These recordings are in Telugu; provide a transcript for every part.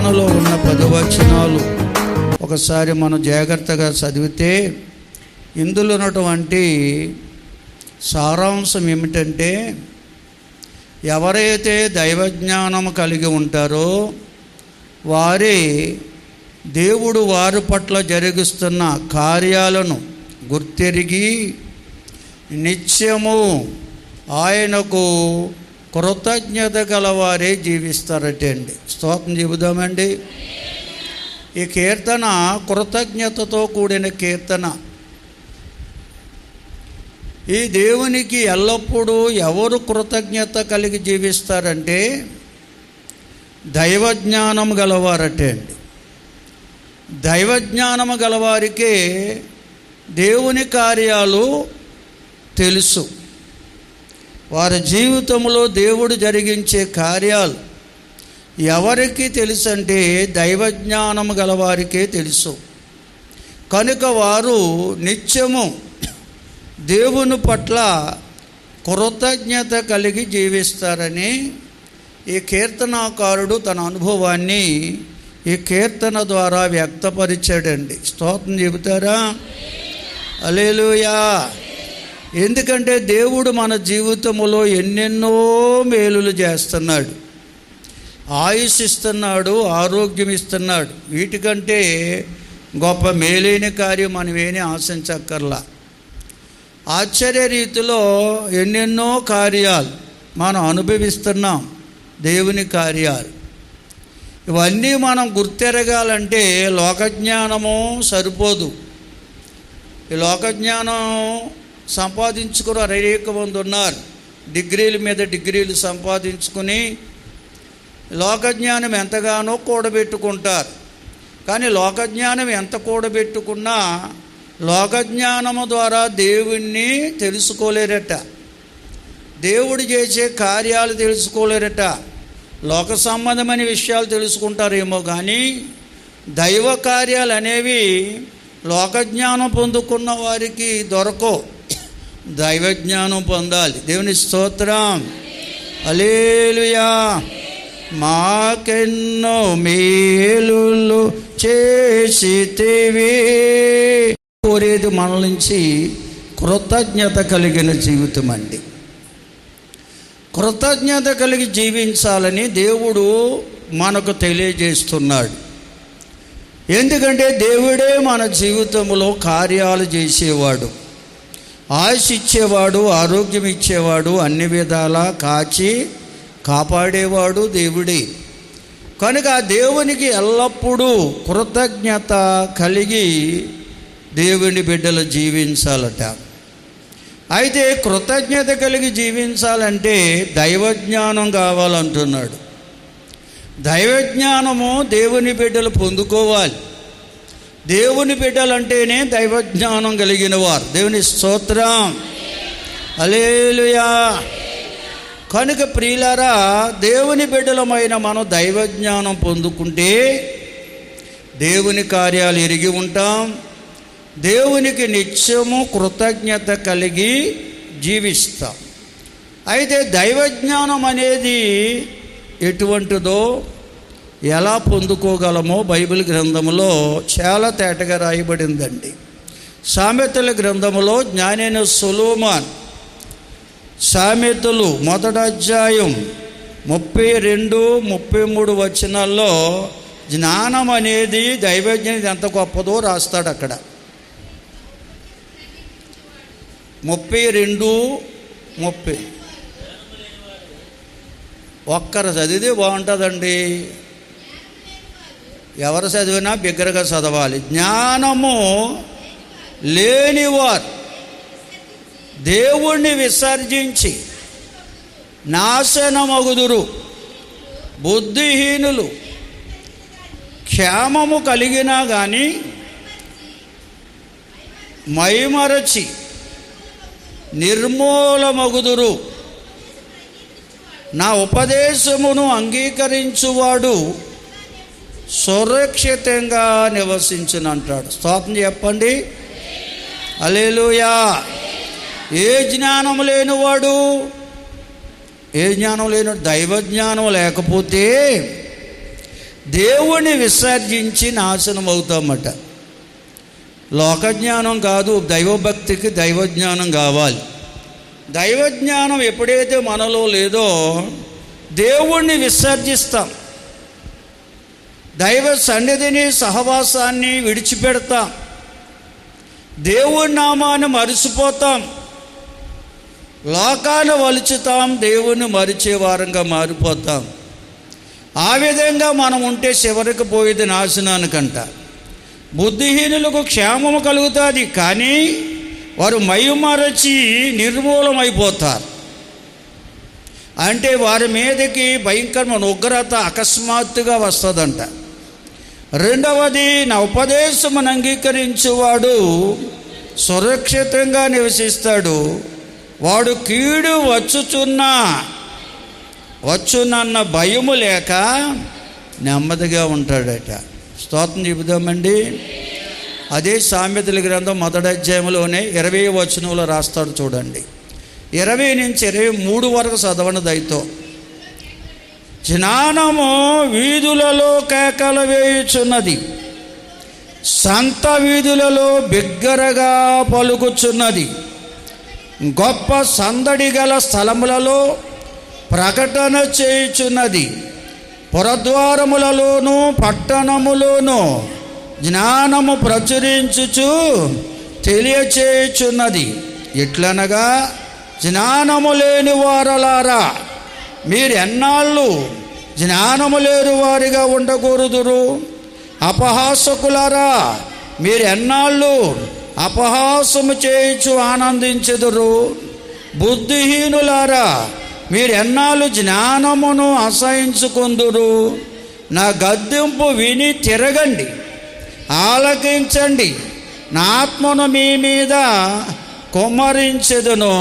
కీర్తనలో ఉన్న 10 వచనాలు ఒకసారి మనం జాగ్రత్తగా చదివితే ఇందులో ఉన్నటువంటి సారాంశం ఏమిటంటే, ఎవరైతే దైవజ్ఞానం కలిగి ఉంటారో వారే దేవుడు వారి పట్ల జరిగిస్తున్న కార్యాలను గుర్తెరిగి నిత్యము ఆయనకు కృతజ్ఞత గలవారే జీవిస్తారటండి. స్తోత్రం చెబుదామండి. ఈ కీర్తన కృతజ్ఞతతో కూడిన కీర్తన. ఈ దేవునికి ఎల్లప్పుడూ ఎవరు కృతజ్ఞత కలిగి జీవిస్తారంటే దైవజ్ఞానం గలవారటే అండి. దైవజ్ఞానము గలవారికే దేవుని కార్యాలు తెలుసు. వారి జీవితంలో దేవుడు జరిగించే కార్యాలు ఎవరికి తెలుసు అంటే దైవజ్ఞానము గలవారికే తెలుసు. కనుక వారు నిత్యము దేవుని పట్ల కృతజ్ఞత కలిగి జీవిస్తారని ఈ కీర్తనాకారుడు తన అనుభవాన్ని ఈ కీర్తన ద్వారా వ్యక్తపరిచాడండి. స్తోత్రం చెబుతారా? హల్లెలూయా. ఎందుకంటే దేవుడు మన జీవితంలో ఎన్నెన్నో మేలులు చేస్తున్నాడు. ఆయుష్ ఇస్తున్నాడు, ఆరోగ్యం ఇస్తున్నాడు. వీటికంటే గొప్ప మేలైన కార్యం మనమేమీ ఆశించక్కర్లా. ఆశ్చర్య రీతిలో ఎన్నెన్నో కార్యాలు మనం అనుభవిస్తున్నాం. దేవుని కార్యాలు ఇవన్నీ మనం గుర్తెరగాలంటే లోకజ్ఞానము సరిపోదు. ఈ లోకజ్ఞానం సంపాదించుకుని అనేక మంది ఉన్నారు. డిగ్రీల మీద డిగ్రీలు సంపాదించుకుని లోకజ్ఞానం ఎంతగానో కూడబెట్టుకుంటారు. కానీ లోకజ్ఞానం ఎంత కూడబెట్టుకున్నా లోకజ్ఞానము ద్వారా దేవుణ్ణి తెలుసుకోలేరట. దేవుడు చేసే కార్యాలు తెలుసుకోలేరట. లోక సంబంధమైన విషయాలు తెలుసుకుంటారేమో కానీ దైవ కార్యాలు అనేవి లోకజ్ఞానం పొందుకున్న వారికి దొరకవు. దైవజ్ఞానం పొందాలి. దేవుని స్తోత్రం. హల్లెలూయా. మాకెన్నో మేలులు చేసితివి. కోరేది మన నుంచి కృతజ్ఞత కలిగిన జీవితం అండి. కృతజ్ఞత కలిగి జీవించాలని దేవుడు మనకు తెలియజేస్తున్నాడు. ఎందుకంటే దేవుడే మన జీవితంలో కార్యాలు చేసేవాడు, ఆయుష్ ఇచ్చేవాడు, ఆరోగ్యం ఇచ్చేవాడు, అన్ని విధాలా కాచి కాపాడేవాడు దేవుడే. కనుక దేవునికి ఎల్లప్పుడూ కృతజ్ఞత కలిగి దేవుని బిడ్డలు జీవించాలట. అయితే కృతజ్ఞత కలిగి జీవించాలంటే దైవజ్ఞానం కావాలంటున్నాడు. దైవజ్ఞానము దేవుని బిడ్డలు పొందుకోవాలి. దేవుని బిడ్డలంటేనే దైవజ్ఞానం కలిగిన వారు. దేవుని స్తోత్రం. హల్లెలూయా. కనుక ప్రియులారా, దేవుని బిడ్డలమైన మనం దైవజ్ఞానం పొందుకుంటే దేవుని కార్యాలు ఎరిగి ఉంటాం. దేవునికి నిత్యము కృతజ్ఞత కలిగి జీవిస్తాం. అయితే దైవజ్ఞానం అనేది ఎటువంటిదో ఎలా పొందుకోగలమో బైబిల్ గ్రంథంలో చాలా తేటగా రాయబడిందండి. సామెతల గ్రంథంలో జ్ఞానైన సొలొమోను సామెతలు 1వ అధ్యాయం 32, 33 వచనాల్లో జ్ఞానం అనేది దైవజ్ఞానం ఎంత గొప్పదో రాస్తాడు. అక్కడ 32, 30 ఒక్కరు చదివితే బాగుంటుందండి. ఎవరు చదివినా బిగ్గరగా చదవాలి. జ్ఞానము లేనివారు దేవుణ్ణి విసర్జించి నాశనమగుదురు. బుద్ధిహీనులు క్షేమము కలిగినా కానీ మైమరచి నిర్మూలమగుదురు. నా ఉపదేశమును అంగీకరించువాడు సురక్షితంగా నివసించునంటాడు. స్తోత్రం చెప్పండి. హల్లెలూయా. ఏ జ్ఞానం లేనివాడు, దైవజ్ఞానం లేకపోతే దేవుణ్ణి విసర్జించి నాశనం అవుతామట. లోకజ్ఞానం కాదు, దైవభక్తికి దైవజ్ఞానం కావాలి. దైవజ్ఞానం ఎప్పుడైతే మనలో లేదో దేవుణ్ణి విసర్జిస్తాం, దైవ సన్నిధిని సహవాసాన్ని విడిచిపెడతాం, దేవుడి నామాన్ని మరిచిపోతాం, లోకాన్ని వలుచుతాం, దేవుణ్ణి మరిచే వారంగా మారిపోతాం. ఆ విధంగా మనం ఉంటే చివరికి పోయేది నాశనానికంట. బుద్ధిహీనులకు క్షేమము కలుగుతుంది, కానీ వారు మైమరచి నిర్మూలమైపోతారు. అంటే వారి మీదకి భయంకరమైన ఉగ్రత అకస్మాత్తుగా వస్తుందంట. రెండవది, నా ఉపదేశమును అంగీకరించువాడు సురక్షితంగా నివసిస్తాడు, వాడు కీడు వచ్చునన్న భయము లేక నెమ్మదిగా ఉంటాడట. స్తోత్రం చెబుదామండి. అదే సామెతల గ్రంథం 1వ అధ్యాయంలోనే 20వ వచనంలో రాస్తాడు చూడండి. 20 నుంచి 23 వరకు చదవని దయతో. జ్ఞానము వీధులలో కేకలు వేయుచున్నది, సంత వీధులలో బిగ్గరగా పలుకుచున్నది, గొప్ప సందడి గల స్థలములలో ప్రకటన చేయుచున్నది, పురద్వారములలోనూ పట్టణములోనూ జ్ఞానము ప్రచురించుచు తెలియచేయుచున్నది. ఎట్లనగా, జ్ఞానము లేని వారలారా, మీరు ఎన్నాళ్ళు జ్ఞానము లేని వారిగా ఉండకూడదురు. అపహాసకులారా, మీరు ఎన్నాళ్ళు అపహాసము చేయుచు ఆనందించెదరు. బుద్ధిహీనులారా, మీరు ఎన్నాళ్ళు జ్ఞానమును అసహించుకుందురు. నా గద్దింపు విని తిరగండి, ఆలకించండి. నా ఆత్మను మీ మీద కుమ్మరించెదను,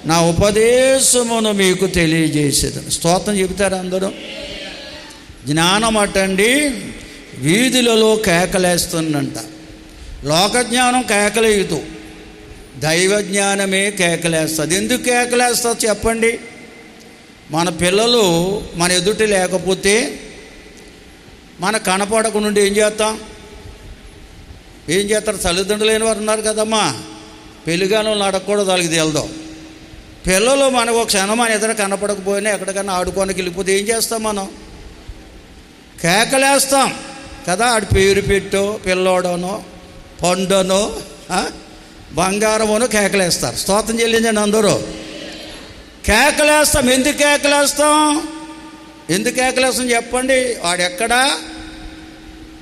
నా ఉపదేశమును మీకు తెలియజేసేదను. స్తోత్రం చెబుతారు అందరూ. జ్ఞానం అటండి వీధులలో కేకలేస్తుందంట. లోకజ్ఞానం కేకలేయదు, దైవజ్ఞానమే కేకలేస్తుంది. ఎందుకు కేకలేస్తుంది చెప్పండి? మన పిల్లలు మన ఎదుటి లేకపోతే మన కనపడకుండా ఏం చేస్తారు? తల్లిదండ్రులు లేని వారు ఉన్నారు కదమ్మా, పెళ్ళిగాను నడకూడదు, వాళ్ళకి తెలుదాం. పిల్లలు మనకు ఒక క్షణం మన ఎదురు కనపడకపోయినా ఎక్కడికైనా ఆడుకోనికి వెళ్ళిపోతే ఏం చేస్తాం? మనం కేకలేస్తాం కదా. ఆడి పేరు పెట్టో, పిల్లోడనో, పండునో, బంగారమునో కేకలేస్తారు. స్తోత్రం చెల్లించండి అందరూ. కేకలేస్తాం. ఎందుకు కేకలేస్తాం చెప్పండి? వాడెక్కడ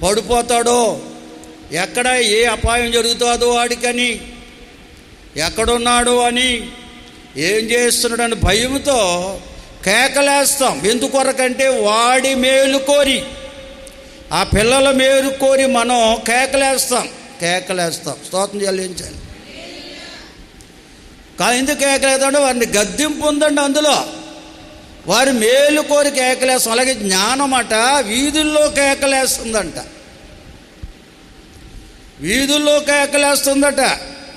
పడిపోతాడో, ఎక్కడ ఏ అపాయం జరుగుతుందో వాడికని, ఎక్కడున్నాడు అని, ఏం చేస్తున్నాడని భయంతో కేకలేస్తాం. ఎందుకొరకంటే వాడి మేలు కోరి, ఆ పిల్లల మేలు కోరి మనం కేకలేస్తాం. స్తోత్రం చెల్లించాలి. కానీ ఎందుకు కేకలేదంటే వారిని గద్దింపు ఉందండి అందులో. వారి మేలు కోరి కేకలేస్తాం. అలాగే జ్ఞానం అట వీధుల్లో కేకలేస్తుందంట.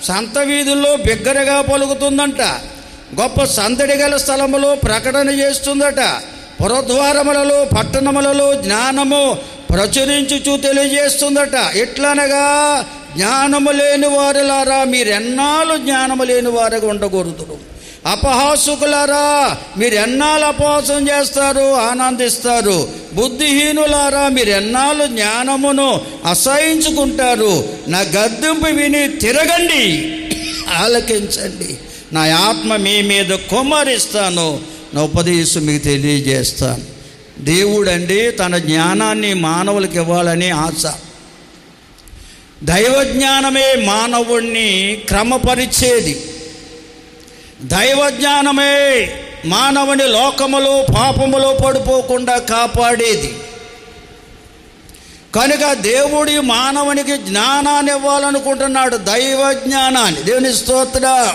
సంత వీధుల్లో బిగ్గరగా పలుకుతుందంట. గొప్ప సందడి గల స్థలములో ప్రకటన చేస్తుందట. పురద్వారములలో పట్టణములలో జ్ఞానము ప్రచురించుచు తెలియజేస్తుందట. ఎట్లనగా, జ్ఞానము లేని వారులారా, మీరెన్నాళ్ళు జ్ఞానము లేని వారుగా ఉండకూడదు. అపహాసకులారా, మీరు ఎన్నాళ్ళు అపహాసం చేస్తారు, ఆనందిస్తారు. బుద్ధిహీనులారా, మీరు ఎన్నాళ్ళు జ్ఞానమును అసహించుకుంటారు. నా గద్దింపు విని తిరగండి, ఆలకించండి. నా ఆత్మ మీ మీద కుమ్మరిస్తాను, నా ఉపదేశం మీకు తెలియజేస్తాను. దేవుడండి తన జ్ఞానాన్ని మానవులకు ఇవ్వాలని ఆశ. దైవజ్ఞానమే మానవుణ్ణి క్రమపరిచేది. దైవజ్ఞానమే మానవుని లోకములో పాపములో పడిపోకుండా కాపాడేది. కనుక దేవుడి మానవునికి జ్ఞానాన్ని ఇవ్వాలనుకుంటున్నాడు, దైవజ్ఞానాన్ని. దేవుని స్తోత్రం.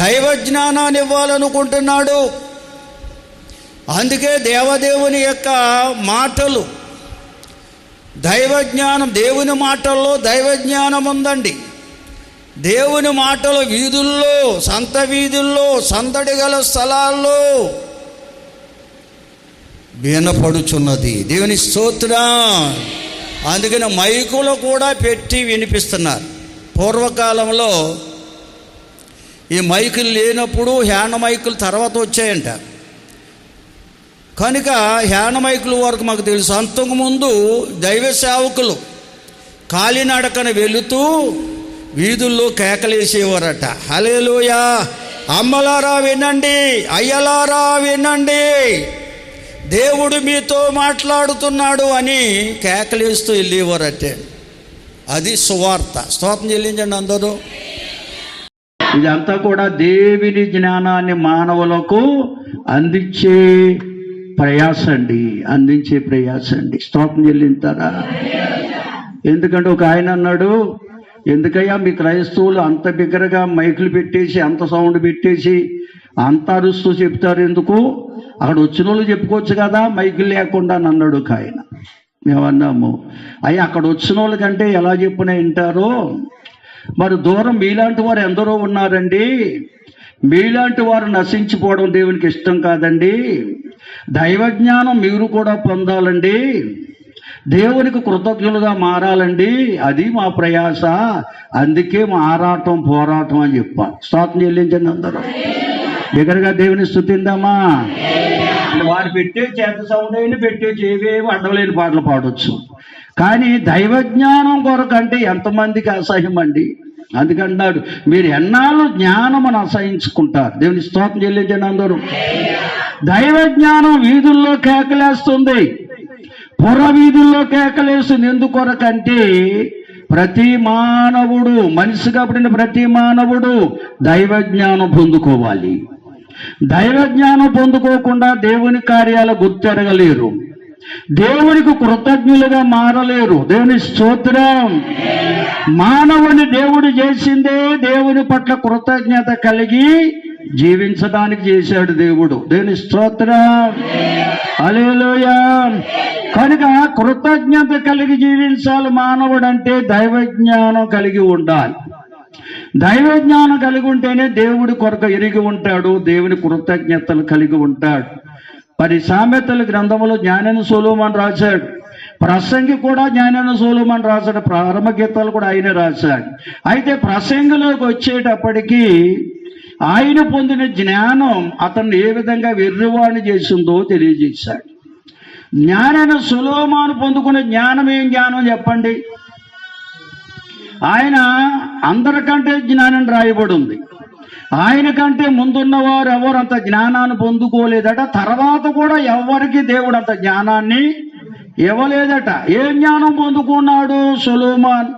దైవజ్ఞానాన్ని ఇవ్వాలనుకుంటున్నాడు. అందుకే దేవదేవుని యొక్క మాటలు, దైవజ్ఞానం, దేవుని మాటల్లో దైవజ్ఞానం ఉందండి. దేవుని మాటలు వీధుల్లో, సంత వీధుల్లో, సందడి గల స్థలాల్లో వినపడుచున్నది. దేవుని స్తోత్రం. అందుకని మైకులు కూడా పెట్టి వినిపిస్తున్నారు. పూర్వకాలంలో ఈ మైకులు లేనప్పుడు హ్యాండ్ మైకులు తర్వాత వచ్చాయంట. కనుక హ్యాండ్ మైకుల వరకు మాకు తెలుసు. అంతకుముందు దైవ సేవకులు కాలినడకన వెళుతూ వీధుల్లో కేకలేసేవారట. హల్లెలూయా, అమ్మలారా వినండి, అయ్యలారా వినండి, దేవుడు మీతో మాట్లాడుతున్నాడు అని కేకలేస్తూ వెళ్ళేవారటే. అది సువార్త. స్తోత్రం చెల్లించండి అందరూ. ఇదంతా కూడా దేవుని జ్ఞానాన్ని మానవులకు అందించే ప్రయాస అండి. స్తోత్రం చెల్లింతారా? ఎందుకంటే ఒక ఆయన అన్నాడు, ఎందుకయ్యా మీ క్రైస్తవులు అంత బిగ్గరగా మైకులు పెట్టేసి, అంత సౌండ్ పెట్టేసి, అంత అరుస్తూ చెప్తారు ఎందుకు? అక్కడ వచ్చిన వాళ్ళు చెప్పుకోవచ్చు కదా మైకులు లేకుండా అని అన్నాడు ఒక ఆయన. మేమన్నాము, అయ్యా అక్కడ వచ్చిన వాళ్ళకంటే ఎలా చెప్పినా వింటారో, మరి దూరం మీలాంటి వారు ఎందరో ఉన్నారండి. మీలాంటి వారు నశించిపోవడం దేవునికి ఇష్టం కాదండి. దైవజ్ఞానం మీరు కూడా పొందాలండి, దేవునికి కృతజ్ఞులుగా మారాలండి, అది మా ప్రయాస, అందుకే మా ఆరాటం పోరాటం అని చెప్పాలి. స్తోత్రం చెల్లించండి అందరూ. దగ్గరగా దేవుని స్తుతిందామా? వారు పెట్టే చేత సౌండ్ అయినా పెట్టేసి ఏవేవి అడ్డలేని పాటలు పాడవచ్చు. కానీ దైవజ్ఞానం కొరకంటే ఎంతమందికి అసహ్యం అండి. అందుకంటున్నాడు, మీరు ఎన్నాళ్ళు జ్ఞానమును అసహించుకుంటారు. దేవుని స్తోత్రం చెల్లించండి అందరూ. దైవజ్ఞానం వీధుల్లో కేకలేస్తుంది, పుర వీధుల్లో కేకలేస్తుంది. ఎందుకొరకంటే ప్రతి మానవుడు, మనిషిగా పుట్టిన ప్రతి మానవుడు దైవజ్ఞానం పొందుకోవాలి. దైవజ్ఞానం పొందుకోకుండా దేవుని కార్యాలు గుర్తెరగలేరు, దేవునికి కృతజ్ఞులుగా మారలేరు. దేవుని స్తోత్రం. మానవుని దేవుడు చేసిందే దేవుని పట్ల కృతజ్ఞత కలిగి జీవించడానికి చేశాడు దేవుడు. దేవుని స్తోత్రం. హల్లెలూయా. కనుక కృతజ్ఞత కలిగి జీవించాలి మానవుడు అంటే దైవజ్ఞానం కలిగి ఉండాలి. దైవజ్ఞానం కలిగి ఉంటేనే దేవుడి కొరకు ఎరిగి ఉంటాడు, దేవుని కృతజ్ఞతలు కలిగి ఉంటాడు. మరి సామెతల గ్రంథంలో జ్ఞానైన సొలొమోను రాశాడు, ప్రసంగి కూడా జ్ఞానైన సొలొమోను రాశాడు, ప్రారంభ గీతాలు కూడా ఆయన రాశాడు. అయితే ప్రసంగిలోకి వచ్చేటప్పటికీ ఆయన పొందిన జ్ఞానం అతన్ని ఏ విధంగా వెర్రివాణి చేసిందో తెలియజేశాడు. జ్ఞానైన సొలొమోను పొందుకునే జ్ఞానం ఏం జ్ఞానం చెప్పండి? ఆయన అందరికంటే జ్ఞానం రాయబడి ఉంది. ఆయన కంటే ముందున్నవారు ఎవరు అంత జ్ఞానాన్ని పొందుకోలేదట, తర్వాత కూడా ఎవరికి దేవుడు అంత జ్ఞానాన్ని ఇవ్వలేదట. ఏ జ్ఞానం పొందుకున్నాడు సొలొమోను?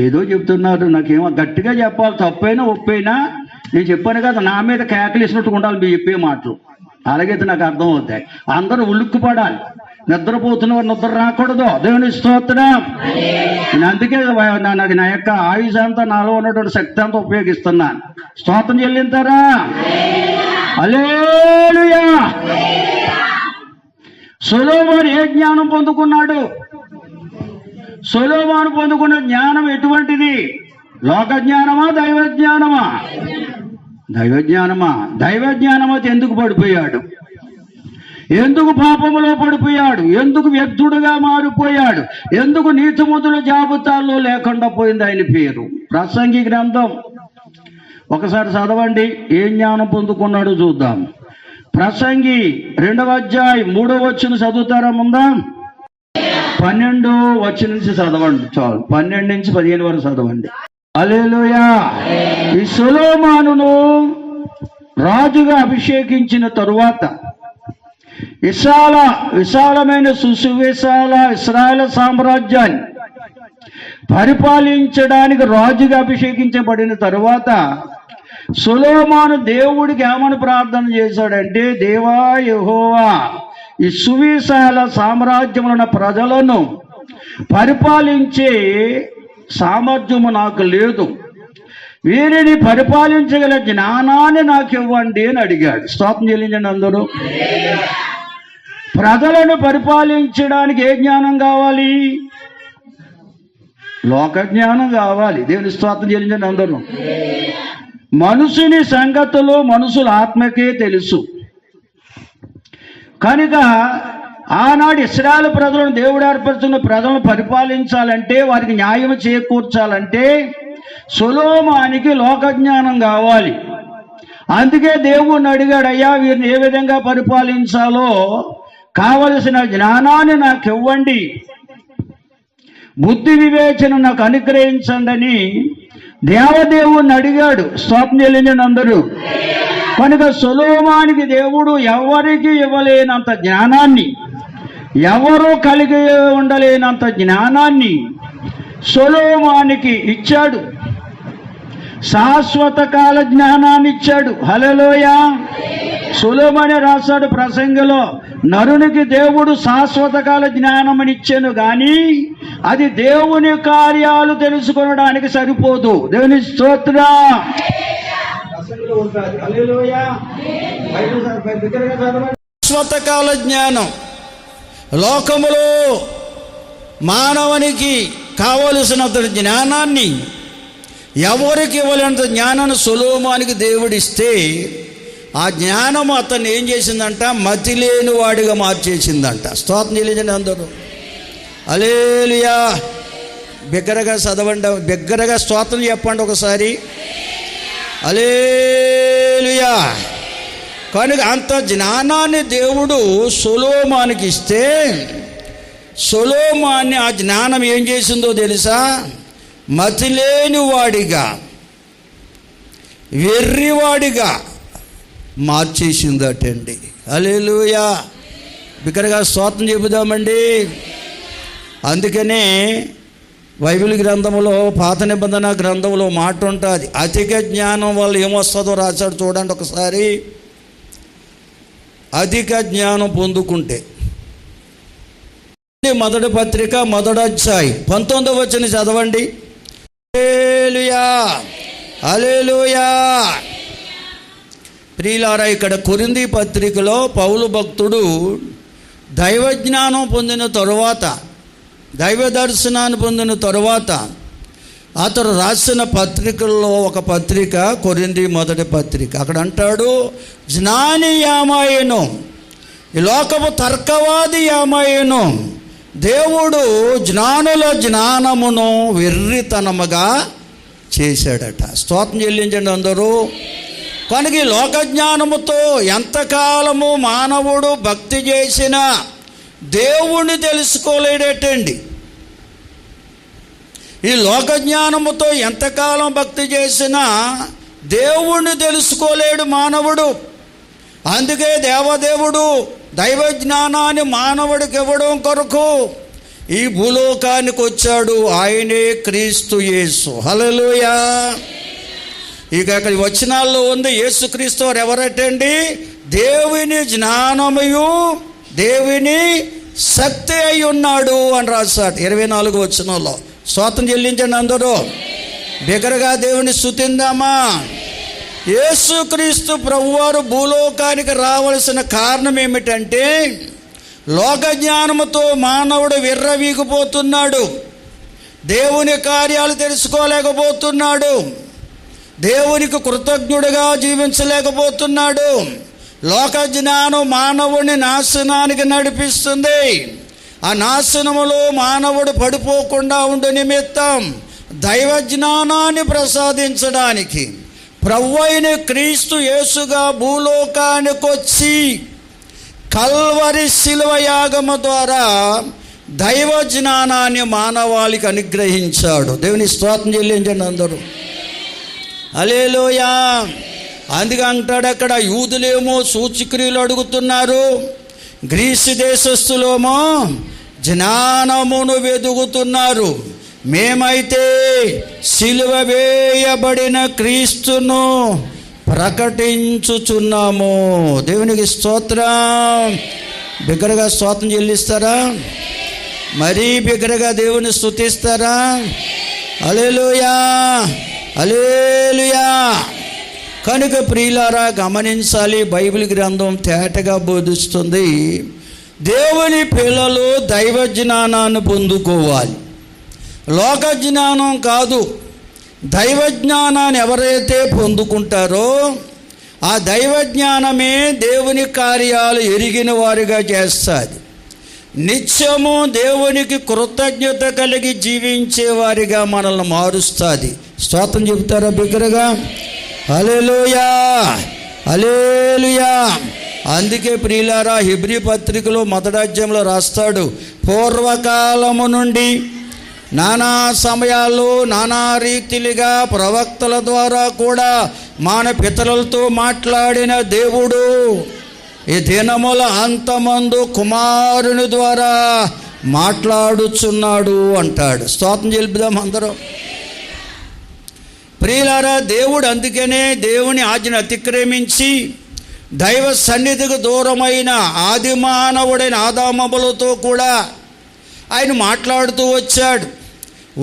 ఏదో చెప్తున్నారు, నాకేమో గట్టిగా చెప్పాలి, తప్పైనా ఒప్పైనా. నేను చెప్పాను కదా, నా మీద కేకలేసినట్టు ఉండాలి మీరు చెప్పే మాటలు, అలాగైతే నాకు అర్థం అవుతాయి. అందరూ ఉలిక్కిపడాలి, నిద్రపోతున్నవారు నిద్ర రాకూడదు. దేవుని స్తోత్రం. నేను అందుకే నా యొక్క ఆయుష్ అంతా, నాలో ఉన్నటువంటి శక్తి అంతా ఉపయోగిస్తున్నాను. స్తోత్రం చెల్లింతారా? హల్లెలూయా. సొలొమోను ఏ జ్ఞానం పొందుకున్నాడు? సొలొమోను పొందుకున్న జ్ఞానం ఎటువంటిది? లోక జ్ఞానమా, దైవజ్ఞానమా? దైవజ్ఞానమా. దైవజ్ఞానమా ఎందుకు పడిపోయాడు? ఎందుకు పాపములో పడిపోయాడు? ఎందుకు వ్యర్థుడుగా మారిపోయాడు? ఎందుకు నీతిమంతుల జాబితాల్లో లేకుండా పోయింది ఆయన పేరు? ప్రసంగి గ్రంథం ఒకసారి చదవండి, ఏ జ్ఞానం పొందుకున్నాడో చూద్దాం. ప్రసంగి 2వ అధ్యాయం 3వ వచనం చదువుతారా? ముందా 12వ వచనం నుంచి చదవండి చాలు. 12 నుంచి 15 వరకు చదవండి. హల్లెలూయా. ఈ సొలొమోనును రాజుగా అభిషేకించిన తరువాత విశాలమైన సువిశాల ఇశ్రాయేలు సామ్రాజ్యాన్ని పరిపాలించడానికి రాజుగా అభిషేకించబడిన తరువాత సొలొమోను దేవుడికి ఏమని ప్రార్థన చేశాడంటే, దేవా యెహోవా, ఈ సువిశాల సామ్రాజ్యమున్న ప్రజలను పరిపాలించే సామర్థ్యము నాకు లేదు, వీరిని పరిపాలించగల జ్ఞానాన్ని నాకు ఇవ్వండి అని అడిగాడు. స్తోత్రం చెల్లించండి అందరూ. ప్రజలను పరిపాలించడానికి ఏ జ్ఞానం కావాలి? లోక జ్ఞానం కావాలి. దేవుని స్తోత్రం చెల్లించండి అందరూ. మనుషుని సంగతులు మనుషుల ఆత్మకే తెలుసు, కనుక ఆనాడు ఇశ్రాయేలు ప్రజలను దేవుడు ఏర్పరుచున్న ప్రజలను పరిపాలించాలంటే, వారికి న్యాయం చేకూర్చాలంటే సొలొమోనుకి లోకజ్ఞానం కావాలి. అందుకే దేవుణ్ణి అడిగాడు, అయ్యా వీరిని ఏ విధంగా పరిపాలించాలో కావలసిన జ్ఞానాన్ని నాకు ఇవ్వండి, బుద్ధి వివేచన నాకు అనుగ్రహించండి అని దేవదేవుణ్ణి అడిగాడు. స్తోత్రం చెల్లించండి అందరూ. కనుక సొలొమోనుకి దేవుడు ఎవరికి ఇవ్వలేనంత జ్ఞానాన్ని, ఎవరు కలిగి ఉండలేనంత జ్ఞానాన్ని సొలొమోనుకి ఇచ్చాడు. శాశ్వత కాల జ్ఞానాన్ని ఇచ్చాడు. హల్లెలూయా. సొలొమోను రాశాడు ప్రసంగిలో, నరునికి దేవుడు శాశ్వత కాల జ్ఞానం అని ఇచ్చాను కానీ అది దేవుని కార్యాలు తెలుసుకొనడానికి సరిపోదు. దేవుని స్తోత్రం. శాశ్వత కాల జ్ఞానం లోకములో మానవునికి కావలసినంత జ్ఞానాన్ని, ఎవరికి ఇవ్వలేనంత జ్ఞానాన్ని సొలొమోనుకి దేవుడిస్తే ఆ జ్ఞానం అతన్ని ఏం చేసిందంట, మతి లేని వాడిగా మార్చేసిందంట. స్తోత్రం చెల్లించండి అందరూ. హల్లెలూయా. బిగ్గరగా చదవండి, బిగ్గరగా స్తోత్రం చెప్పండి ఒకసారి. హల్లెలూయా. కనుక అంత జ్ఞానాన్ని దేవుడు సొలొమోనుకి ఇస్తే, సొలొమోను ఆ జ్ఞానం ఏం చేసిందో తెలుసా? మతిలేని వాడిగా, వెర్రివాడిగా మార్చేసిందటండి. హల్లెలూయా. బిగ్గరగా స్తోత్రం చెబుదామండి. అందుకనే బైబిల్ గ్రంథంలో, పాత నిబంధన గ్రంథంలో మాట ఉంటుంది, అధిక జ్ఞానం వల్ల ఏమొస్తుందో రాశాడు చూడండి ఒకసారి. అధిక జ్ఞానం పొందుకుంటే, మొదటి పత్రిక 1వ అధ్యాయం 19వ వచనం చదవండి. హల్లెలూయా. హల్లెలూయా. ప్రియులారా, ఇక్కడ కొరింథీ పత్రికలో పౌలు భక్తుడు దైవజ్ఞానం పొందిన తరువాత, దైవ దర్శనాన్ని పొందిన తరువాత అతడు రాసిన పత్రికల్లో ఒక పత్రిక కొరింథీ మొదటి పత్రిక. అక్కడ అంటాడు, జ్ఞాని యామాయను, ఈ లోకపు తర్కవాది యామాయను, దేవుడు జ్ఞానుల జ్ఞానమును వెర్రితనముగా చేశాడట. స్తోత్రం చెల్లించండి అందరూ. కనుక ఈ లోక జ్ఞానముతో ఎంతకాలము మానవుడు భక్తి చేసినా దేవుణ్ణి తెలుసుకోలేడేటండి. ఈ లోక జ్ఞానముతో ఎంతకాలం భక్తి చేసినా దేవుణ్ణి తెలుసుకోలేడు మానవుడు. అందుకే దేవదేవుడు దైవ జ్ఞానాన్ని మానవుడికి ఇవ్వడం కొరకు ఈ భూలోకానికి వచ్చాడు. ఆయనే క్రీస్తు యేసు. హల్లెలూయా. ఇక అక్కడ వచనాల్లో ఉంది, యేసుక్రీస్తు వారు ఎవరటండి? దేవుని జ్ఞానమయు దేవుని శక్తి అయి ఉన్నాడు అని రాశాడు 24వ వచనంలో. స్తోత్రం చెల్లించండి అందరూ. బిగ్గరగా దేవుని స్తుతిందామా. యేసుక్రీస్తు ప్రభువారు భూలోకానికి రావలసిన కారణం ఏమిటంటే, లోక జ్ఞానముతో మానవుడు విర్రవీగిపోతున్నాడు, దేవుని కార్యాలు తెలుసుకోలేకపోతున్నాడు, దేవునికి కృతజ్ఞుడిగా జీవించలేకపోతున్నాడు. లోక జ్ఞానం మానవుడిని నాశనానికి నడిపిస్తుంది. ఆ నాశనములో మానవుడు పడిపోకుండా ఉండు నిమిత్తం దైవ జ్ఞానాన్ని ప్రసాదించడానికి ప్రభువైన క్రీస్తు యేసుగా భూలోకానికి వచ్చి కల్వరి శిలువ యాగము ద్వారా దైవ జ్ఞానాన్ని మానవాళికి అనుగ్రహించాడు. దేవుని స్తోత్రం చెల్లించండి అందరూ. హల్లెలూయా. అందుకే అంటాడు అక్కడ, యూదులేమో సూచక్రియలు అడుగుతున్నారు, గ్రీసు దేశస్థులేమో జ్ఞానమును వెదుగుతున్నారు, మేమైతే సిలువ వేయబడిన క్రీస్తును ప్రకటించుచున్నాము. దేవునికి స్తోత్రం. బిగ్గరగా స్తోత్రం చెల్లిస్తారా? మరీ బిగ్గరగా దేవుని స్తుతిస్తారా? హల్లెలూయా. హల్లెలూయా. కనుక ప్రియులారా గమనించాలి, బైబిల్ గ్రంథం తేటగా బోధిస్తుంది, దేవుని పిల్లలు దైవ జ్ఞానాన్ని పొందుకోవాలి. లోక జ్ఞానం కాదు. దైవ జ్ఞానాన్ని ఎవరైతే పొందుకుంటారో ఆ దైవ జ్ఞానమే దేవుని కార్యాలు ఎరిగిన వారిగా చేస్తుంది. నిత్యము దేవునికి కృతజ్ఞత కలిగి జీవించే వారిగా మనల్ని మారుస్తుంది. స్తోత్రం చెబుతారా బిగ్గరగా? హల్లెలూయా, హల్లెలూయా. అందుకే ప్రియులారా, హెబ్రీ పత్రికలో మొదటి అధ్యాయంలో రాస్తాడు, పూర్వకాలము నుండి నానా సమయాల్లో నానా రీతిలుగా ప్రవక్తల ద్వారా కూడా మన పితరులతో మాట్లాడిన దేవుడు ఈ దినముల అంతమందు కుమారుని ద్వారా మాట్లాడుచున్నాడు అంటాడు. స్తోత్రం చెల్పుదాం అందరం. ప్రియులారా, దేవుడు అందుకనే దేవుని ఆజ్ఞను అతిక్రమించి దైవ సన్నిధికి దూరమైన ఆది మానవుడైన ఆదామములతో కూడా ఆయన మాట్లాడుతూ వచ్చాడు.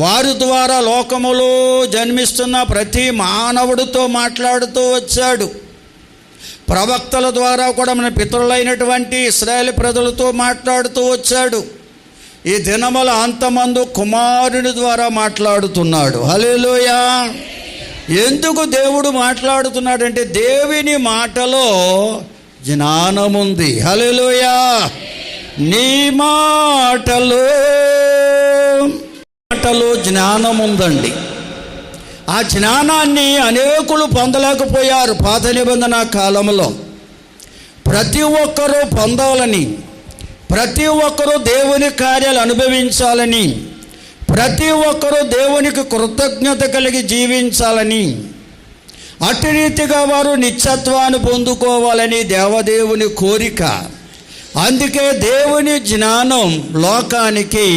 వారి ద్వారా లోకములో జన్మిస్తున్న ప్రతి మానవుడితో మాట్లాడుతూ వచ్చాడు. ప్రవక్తల ద్వారా కూడా మన పితరులైనటువంటి ఇశ్రాయేలు ప్రజలతో మాట్లాడుతూ వచ్చాడు. ఈ దినముల అంతమందు కుమారుని ద్వారా మాట్లాడుతున్నాడు. హల్లెలూయా. ఎందుకు దేవుడు మాట్లాడుతున్నాడంటే దేవుని మాటలో జ్ఞానముంది. హల్లెలూయా. నీ మాటలో జ్ఞానముందండి. ఆ జ్ఞానాన్ని అనేకులు పొందలేకపోయారు. పాత నిబంధన కాలంలో ప్రతి ఒక్కరూ పొందాలని, ప్రతి ఒక్కరూ దేవుని కార్యాలు అనుభవించాలని, ప్రతి ఒక్కరూ దేవునికి కృతజ్ఞత కలిగి జీవించాలని, అటు రీతిగా వారు నిత్యత్వాన్ని పొందుకోవాలని దేవదేవుని కోరిక. అందుకే దేవుని జ్ఞానం లోకానికి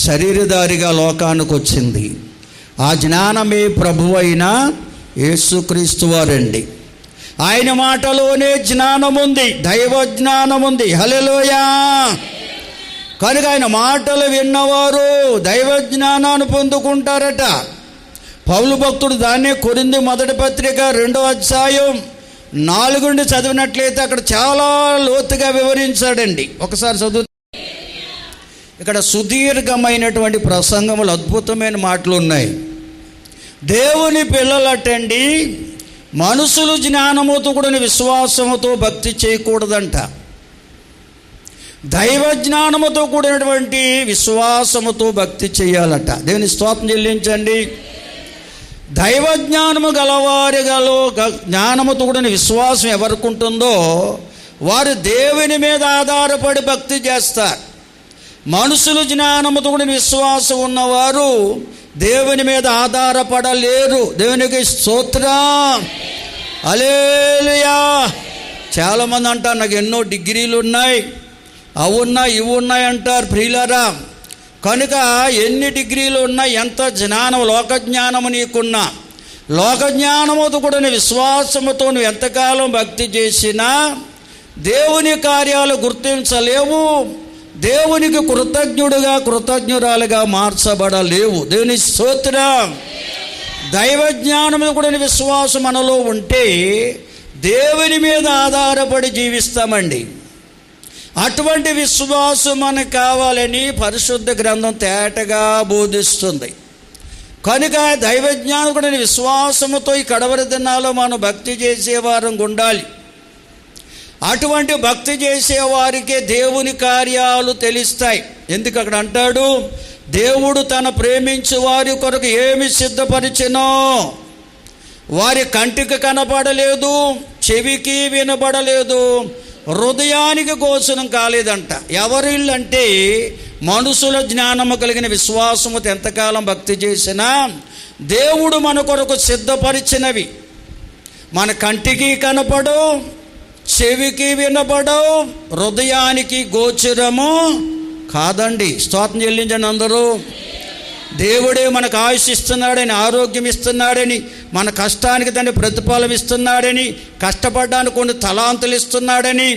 శరీరధారిగా లోకానికి వచ్చింది. ఆ జ్ఞానమే ప్రభువైన యేసుక్రీస్తు వారండి. ఆయన మాటలోనే జ్ఞానం ఉంది, దైవ జ్ఞానం ఉంది. హల్లెలూయా. కనుక ఆయన మాటలు విన్నవారు దైవ జ్ఞానాన్ని పొందుకుంటారట. పౌలు భక్తుడు దాన్నే కొరింథీ మొదటి పత్రిక 2వ అధ్యాయం 4 నుండి చదివినట్లయితే అక్కడ చాలా లోతుగా వివరించాడండి. ఒకసారి చదువు. ఇక్కడ సుదీర్ఘమైనటువంటి ప్రసంగములు, అద్భుతమైన మాటలు ఉన్నాయి. దేవుని పిల్లలటండి మనుషులు జ్ఞానముతో కూడిన విశ్వాసముతో భక్తి చేయకూడదంట. దైవ జ్ఞానముతో కూడినటువంటి విశ్వాసముతో భక్తి చేయాలట. దేవుని స్తోత్రం చెల్లించండి. దైవ జ్ఞానము గలవారిగాలో జ్ఞానముతో కూడిన విశ్వాసం ఎవరికి ఉంటుందో వారు దేవుని మీద ఆధారపడి భక్తి చేస్తారు. మనుషులు జ్ఞానముతో కూడిన విశ్వాసం ఉన్నవారు దేవుని మీద ఆధారపడలేరు. దేవునికి స్తోత్రం. హల్లెలూయా. చాలామంది అంటారు, నాకు ఎన్నో డిగ్రీలు ఉన్నాయి, అవి ఉన్నాయి, ఇవి ఉన్నాయి అంటారు. ప్రియులారా, కనుక ఎన్ని డిగ్రీలు ఉన్నా, ఎంత జ్ఞానం, లోక జ్ఞానము నీకున్నా, లోక జ్ఞానముతో కూడిన విశ్వాసముతో నువ్వు ఎంతకాలం భక్తి చేసినా దేవుని కార్యాలు గుర్తించలేవు. దేవునికి కృతజ్ఞురాలుగా మార్చబడలేవు. దేవుని స్తోత్రం. దైవ జ్ఞానము కూడిన విశ్వాసం మనలో ఉంటే దేవుని మీద ఆధారపడి జీవిస్తామండి. అటువంటి విశ్వాసం మనకు కావాలని పరిశుద్ధ గ్రంథం తేటగా బోధిస్తుంది. కనుక దైవ జ్ఞానం కూడిన విశ్వాసముతో ఈ కడవరి దినాల్లో మనం భక్తి చేసేవారం ఉండాలి. అటువంటి భక్తి చేసేవారికే దేవుని కార్యాలు తెలుస్తాయి. ఎందుకు అక్కడ అంటాడు, దేవుడు తన ప్రేమించు వారి కొరకు ఏమి సిద్ధపరిచినో వారి కంటికి కనపడలేదు, చెవికి వినబడలేదు, హృదయానికి గోచరం కాలేదంట. ఎవరిల్లంటే మనుషుల జ్ఞానము కలిగిన విశ్వాసముతో ఎంతకాలం భక్తి చేసినా దేవుడు మన కొరకు సిద్ధపరిచినవి మన కంటికి కనపడవు, చెవికి వినపడవు, హృదయానికి గోచరము కాదండి. స్తోత్రం చెల్లించండి అందరూ. దేవుడే మనకు ఆయుష్ ఇస్తున్నాడని, ఆరోగ్యం ఇస్తున్నాడని, మన కష్టానికి దాన్ని ప్రతిఫలం ఇస్తున్నాడని, కష్టపడ్డానికి కొన్ని తలాంతులు ఇస్తున్నాడని,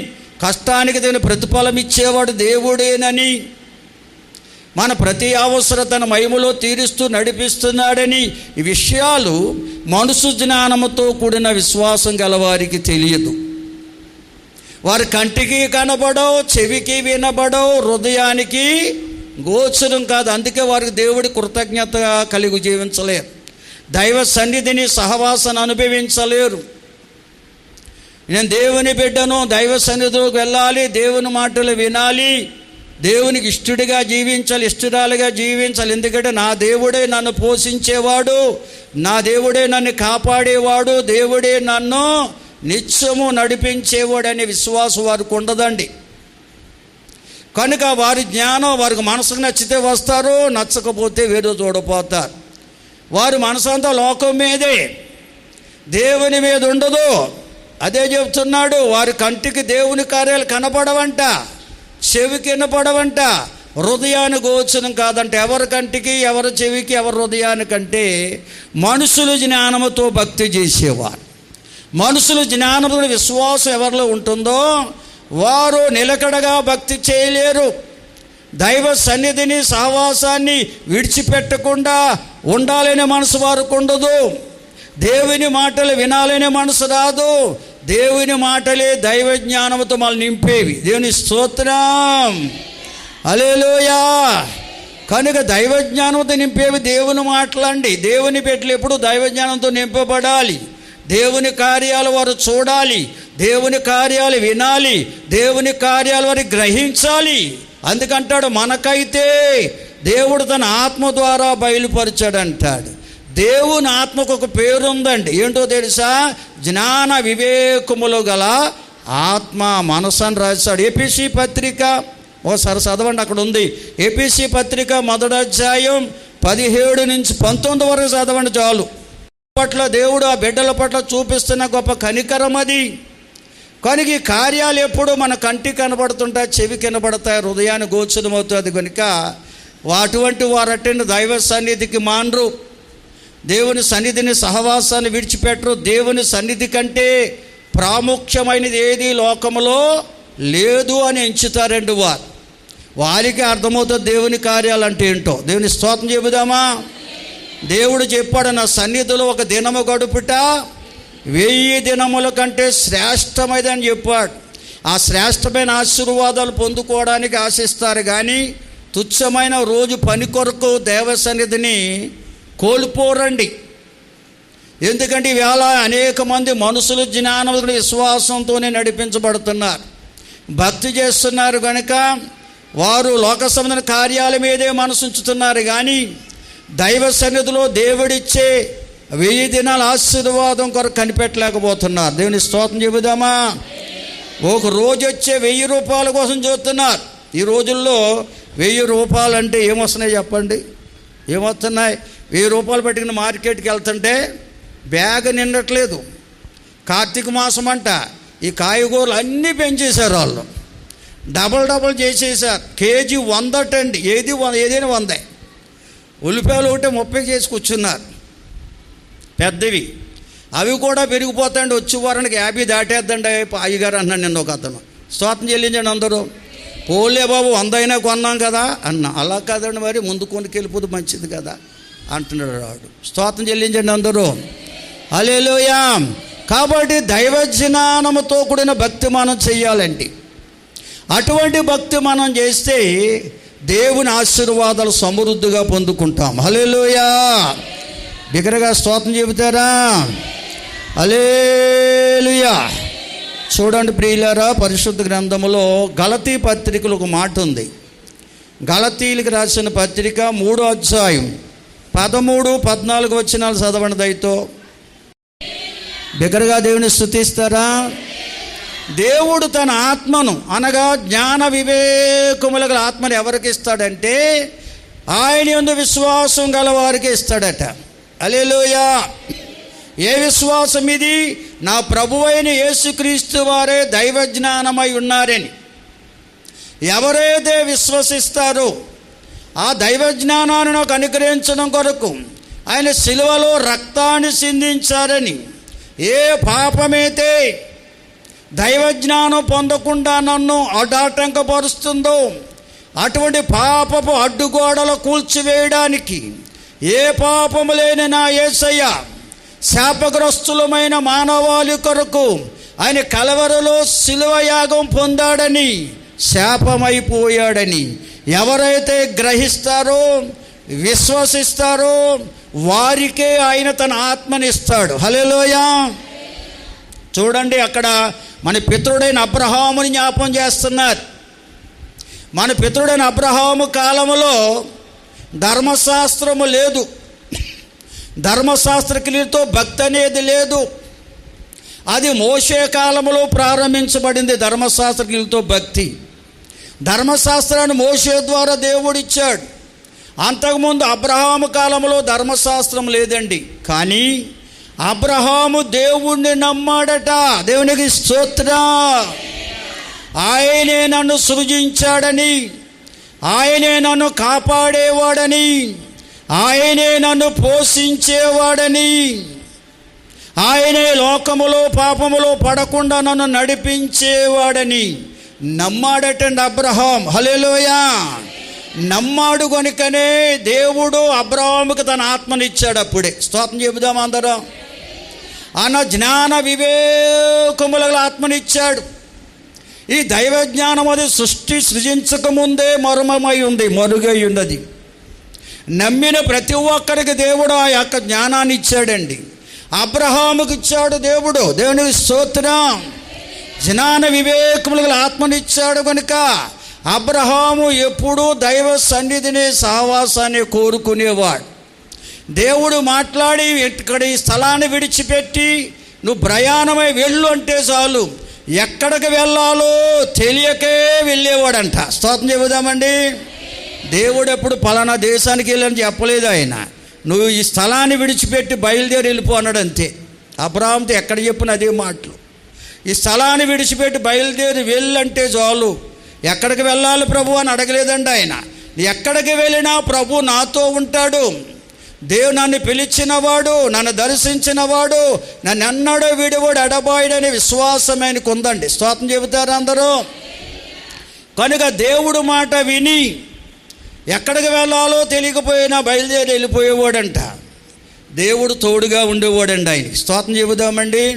కష్టానికి దాన్ని ప్రతిఫలం ఇచ్చేవాడు దేవుడేనని, మన ప్రతి అవసరతను మహిమలో తీరుస్తూ నడిపిస్తున్నాడని, ఈ విషయాలు మనుషు జ్ఞానముతో కూడిన విశ్వాసం గలవారికి తెలియదు. వారి కంటికి కనబడవు, చెవికి వినబడవు, హృదయానికి గోచరం కాదు. అందుకే వారికి దేవుడి కృతజ్ఞత కలిగి జీవించలేరు, దైవ సన్నిధిని సహవాసాన్ని అనుభవించలేరు. నేను దేవుని బిడ్డను, దైవ సన్నిధిలోకి వెళ్ళాలి, దేవుని మాటలు వినాలి, దేవునికి ఇష్టడిగా జీవించాలి, ఇష్టరాలుగా జీవించాలి. ఎందుకంటే నా దేవుడే నన్ను పోషించేవాడు, నా దేవుడే నన్ను కాపాడేవాడు, దేవుడే నన్ను నిత్యము నడిపించేవాడు అనే విశ్వాసం వారికి ఉండదండి. కనుక వారి జ్ఞానం వారికి మనసుకు నచ్చితే వస్తారు, నచ్చకపోతే వేరే చూడపోతారు. వారి మనసు అంతా లోకం మీదే, దేవుని మీద ఉండదు. అదే చెప్తున్నాడు, వారి కంటికి దేవుని కార్యాలు కనపడవంట, చెవికి వినపడవంట, హృదయాన్ని గోచరం కాదంట. ఎవరి కంటికి, ఎవరి చెవికి, ఎవరి హృదయానికంటే మనుషులు జ్ఞానముతో భక్తి చేసేవారు. మనుషులు జ్ఞానముతో విశ్వాసం ఎవరిలో ఉంటుందో వారు నిలకడగా భక్తి చేయలేరు. దైవ సన్నిధిని, సహవాసాన్ని విడిచిపెట్టకుండా ఉండాలనే మనసు వారికి ఉండదు. దేవుని మాటలు వినాలనే మనసు రాదు. దేవుని మాటలే దైవ జ్ఞానంతో మళ్ళీ నింపేవి. దేవుని స్తోత్రం, హల్లెలూయా. కనుక దైవ జ్ఞానంతో నింపేవి దేవుని మాటలండి. దేవుని బిడ్డలు ఎప్పుడు దైవ జ్ఞానంతో నింపబడాలి. దేవుని కార్యాలు వారు చూడాలి, దేవుని కార్యాలు వినాలి, దేవుని కార్యాలు వారు గ్రహించాలి. అందుకంటాడు, మనకైతే దేవుడు తన ఆత్మ ద్వారా బయలుపరిచాడంటాడు. దేవుని ఆత్మకు ఒక పేరు ఉందండి. ఏంటో తెలుసా? జ్ఞాన వివేకములు గల ఆత్మ, మనసు అని రాశాడు. ఎపిసి పత్రిక ఓసారి చదవండి, అక్కడ ఉంది. ఎపిసి పత్రిక 1వ అధ్యాయం 17 నుంచి 19 వరకు చదవండి చాలు. పట్ల దేవుడు ఆ బిడ్డల పట్ల చూపిస్తున్న గొప్ప కనికరం అది. కనుక ఈ కార్యాలు ఎప్పుడు మన కంటికి కనబడుతుంటాయి, చెవి కనబడతాయి, హృదయాన్ని గోచరమవుతుంది. కనుక అటువంటి వారటండి దైవ సన్నిధికి మానరు, దేవుని సన్నిధిని, సహవాసాన్ని విడిచిపెట్టరు. దేవుని సన్నిధి కంటే ప్రాముఖ్యమైనది ఏది లోకములో లేదు అని ఎంచుతారండి వారు. వారికి అర్థమవుతుంది దేవుని కార్యాలు అంటే ఏంటో. దేవుని స్తోత్రం చెబుదామా? దేవుడు చెప్పాడు, నా సన్నిధిలో ఒక దినము గడుపుట 1000 దినముల కంటే శ్రేష్టమైదని చెప్పాడు. ఆ శ్రేష్టమైన ఆశీర్వాదాలు పొందుకోవడానికి ఆశిస్తారు, కానీ తుచ్చమైన రోజు పని కొరకు దేవ సన్నిధిని కోల్పోరండి. ఎందుకంటే ఈవేళ అనేక మంది మనుషులు జ్ఞానం, విశ్వాసంతోనే నడిపించబడుతున్నారు, భక్తి చేస్తున్నారు. కనుక వారు లోక సంబంధమైన కార్యాల మీదే మనసు ఉంచుతున్నారు, కానీ దైవ సన్నిధిలో దేవుడిచ్చే 1000 దినాల ఆశీర్వాదం కొరకు కనిపెట్టలేకపోతున్నారు. దేవుని స్తోత్రం చెబుదామా? ఒక రోజు వచ్చే 1000 రూపాయల కోసం చూస్తున్నారు. ఈ రోజుల్లో 1000 రూపాయలు అంటే ఏమొస్తున్నాయి చెప్పండి? ఏమొస్తున్నాయి? 1000 రూపాయలు పెట్టుకుని మార్కెట్కి వెళ్తుంటే బ్యాగ్ నిండట్లేదు. కార్తీక మాసం అంట ఈ కాయగూరలు అన్నీ పెంచేశారు వాళ్ళు, డబల్ చేసేసారు. కేజీ 100 అండి, ఏదైనా 100. ఉల్లిపాయలు ఒకటే 30 చేసి కూర్చున్నారు పెద్దవి. అవి కూడా పెరిగిపోతాయండి, వచ్చే వారానికి 50 దాటేద్దండి అయ్యగారు అన్నాడు నిన్న ఒక అతను. స్తోత్రం చెల్లించండి అందరూ. పోలే బాబు 100 అయినా కొన్నాం కదా అన్నా. అలా కాదండి, మరి ముందు కొనుకెళ్ళిపోతే మంచిది కదా అంటున్నాడు వాడు. స్తోత్రం చెల్లించండి అందరూ, హల్లెలూయా. కాబట్టి దైవ జ్ఞానముతో కూడిన భక్తి మనం చెయ్యాలండి. అటువంటి భక్తి మనం చేస్తే దేవుని ఆశీర్వాదాలు సమృద్ధిగా పొందుకుంటాం. హల్లెలూయా. బిగ్గరగా స్తోత్రం చెబుతారా? హల్లెలూయా. చూడండి ప్రియులారా, పరిశుద్ధ గ్రంథములో గలతీ పత్రికలో ఒక మాట ఉంది. గలతీలకు రాసిన పత్రిక 3వ అధ్యాయం 13, 14 వచనాలు చదవండి దయతో. బిగ్గరగా దేవుని స్తుతిస్తారా? దేవుడు తన ఆత్మను, అనగా జ్ఞాన వివేకముల గల ఆత్మను ఎవరికి ఇస్తాడంటే ఆయన యందు విశ్వాసం గల వారికి ఇస్తాడట. హల్లెలూయా. ఏ విశ్వాసం ఇది? నా ప్రభువైన యేసుక్రీస్తు వారే దైవ జ్ఞానమై ఉన్నారని ఎవరైతే విశ్వసిస్తారో ఆ దైవ జ్ఞానాన్ని నాకు అనుగ్రహించడం కొరకు ఆయన శిలువలో రక్తాన్ని సిందించారని, ఏ పాపమైతే దైవజ్ఞానం పొందకుండా నన్ను అడ్డాటంకపరుస్తుందో అటువంటి పాపపు అడ్డుగోడలు కూల్చివేయడానికి ఏ పాపము లేని నా యేసయ్య శాపగ్రస్తులమైన మానవాళి కొరకు ఆయన కలవరలో శిలువ యాగం పొందాడని, శాపమైపోయాడని ఎవరైతే గ్రహిస్తారో, విశ్వసిస్తారో వారికే ఆయన తన ఆత్మనిస్తాడు. హల్లెలూయా. చూడండి, అక్కడ మన పితరుడైన అబ్రహాముని జ్ఞాపం చేస్తున్నారు. మన పితరుడైన అబ్రహాము కాలంలో ధర్మశాస్త్రము లేదు, ధర్మశాస్త్ర క్రియలతో భక్తి అనేది లేదు. అది మోషే కాలంలో ప్రారంభించబడింది. ధర్మశాస్త్ర క్రియలతో భక్తి, ధర్మశాస్త్రాన్ని మోషే ద్వారా దేవుడిచ్చాడు. అంతకుముందు అబ్రహాము కాలంలో ధర్మశాస్త్రం లేదండి. కానీ అబ్రహాము దేవుణ్ణి నమ్మాడట. దేవునికి స్తోత్రం. ఆయనే నన్ను సృజించాడని, ఆయనే నన్ను కాపాడేవాడని, ఆయనే నన్ను పోషించేవాడని, ఆయనే లోకములో పాపములో పడకుండా నన్ను నడిపించేవాడని నమ్మాడటండి అబ్రహాం. హల్లెలూయా. నమ్మాడు కనుకనే దేవుడు అబ్రహాముకి తన ఆత్మనిచ్చాడు. అప్పుడే స్తోత్రం చెబుదాం అందరం. ఆయన జ్ఞాన వివేకముల ఆత్మనిచ్చాడు. ఈ దైవ జ్ఞానం అది సృజించకముందే మరుమై ఉంది, మరుగై ఉన్నది. నమ్మిన ప్రతి ఒక్కరికి దేవుడు ఆ యొక్క జ్ఞానాన్ని ఇచ్చాడండి. అబ్రహాముకి ఇచ్చాడు దేవుడు. దేవునికి స్తోత్రం. జ్ఞాన వివేకముల ఆత్మనిచ్చాడు కనుక అబ్రహాము ఎప్పుడూ దైవ సన్నిధిని సహవాసాన్ని కోరుకునేవాడు. దేవుడు మాట్లాడి ఇక్కడ ఈ స్థలాన్ని విడిచిపెట్టి నువ్వు ప్రయాణమై వెళ్ళు అంటే చాలు, ఎక్కడికి వెళ్ళాలో తెలియకే వెళ్ళేవాడంట. స్తోత్రం చెబుదామండి. దేవుడు ఎప్పుడు పలానా దేశానికి వెళ్ళని చెప్పలేదు. ఆయన నువ్వు ఈ స్థలాన్ని విడిచిపెట్టి బయలుదేరి వెళ్ళిపో అన్నాడు అంతే. అబ్రహాముతో ఎక్కడ చెప్పిన అదే మాటలు. ఈ స్థలాన్ని విడిచిపెట్టి బయలుదేరి వెళ్ళంటే చాలు. ఎక్కడికి వెళ్ళాలి ప్రభు అని అడగలేదండి ఆయన. ఎక్కడికి వెళ్ళినా ప్రభు నాతో ఉంటాడు. దేవుడు నన్ను పిలిచినవాడు, నన్ను దర్శించినవాడు, నన్ను ఎన్నడో విడివాడు ఎడబాయుడనే విశ్వాసం ఆయనకు ఉందండి. స్తోత్రం చెబుతారు అందరూ. కనుక దేవుడు మాట విని ఎక్కడికి వెళ్ళాలో తెలియకపోయినా బయలుదేరి వెళ్ళిపోయేవాడంట. దేవుడు తోడుగా ఉండేవాడండి ఆయనకి. స్తోత్రం చెబుదామండి.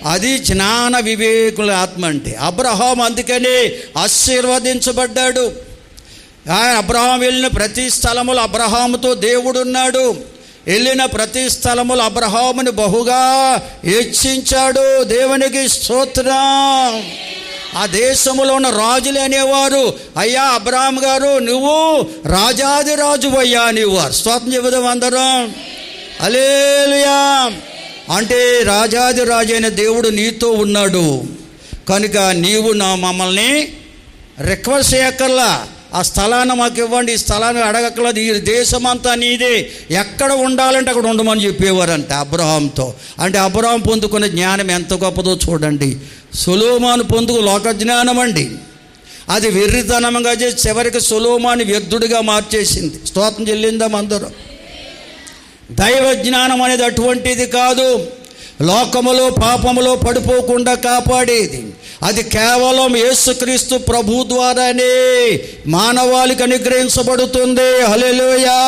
అది జ్ఞాన వివేకుల ఆత్మ అంటే. అబ్రహాం అందుకనే ఆశీర్వదించబడ్డాడు. అబ్రహాం వెళ్ళిన ప్రతి స్థలములో అబ్రహాముతో దేవుడున్నాడు. వెళ్ళిన ప్రతి స్థలములో అబ్రహాముని బహుగా హెచ్చించాడు. దేవునికి స్తోత్రం. ఆ దేశంలో ఉన్న రాజులు అనేవారు, అయ్యా అబ్రహాం గారు నువ్వు రాజాది రాజు అయ్యా అనేవారు. స్తోత్రం చెబుదాం అందరం. హల్లెలూయా. అంటే రాజాది రాజు అయిన దేవుడు నీతో ఉన్నాడు కనుక నీవు మమ్మల్ని రిక్వెస్ట్ చేయక్కర్లా. ఆ స్థలాన్ని మాకు ఇవ్వండి, ఈ స్థలాన్ని అడగక్కర్లేదు, ఈ దేశం అంతా నీదే, ఎక్కడ ఉండాలంటే అక్కడ ఉండమని చెప్పేవారంట అబ్రహాంతో. అంటే అబ్రహాం పొందుకునే జ్ఞానం ఎంత గొప్పదో చూడండి. సొలొమోను పొందుకు లోక జ్ఞానం అండి. అది వెర్రితనంగా చేసి చివరికి సొలొమోను వ్యర్థుడిగా మార్చేసింది. స్తోత్రం చెల్లిందాం అందరూ. దైవ జ్ఞానం అనేది అటువంటిది కాదు. లోకములో పాపములో పడిపోకుండా కాపాడేది. అది కేవలం యేసుక్రీస్తు ప్రభు ద్వారానే మానవాళికి అనుగ్రహించబడుతుంది. హల్లెలూయా.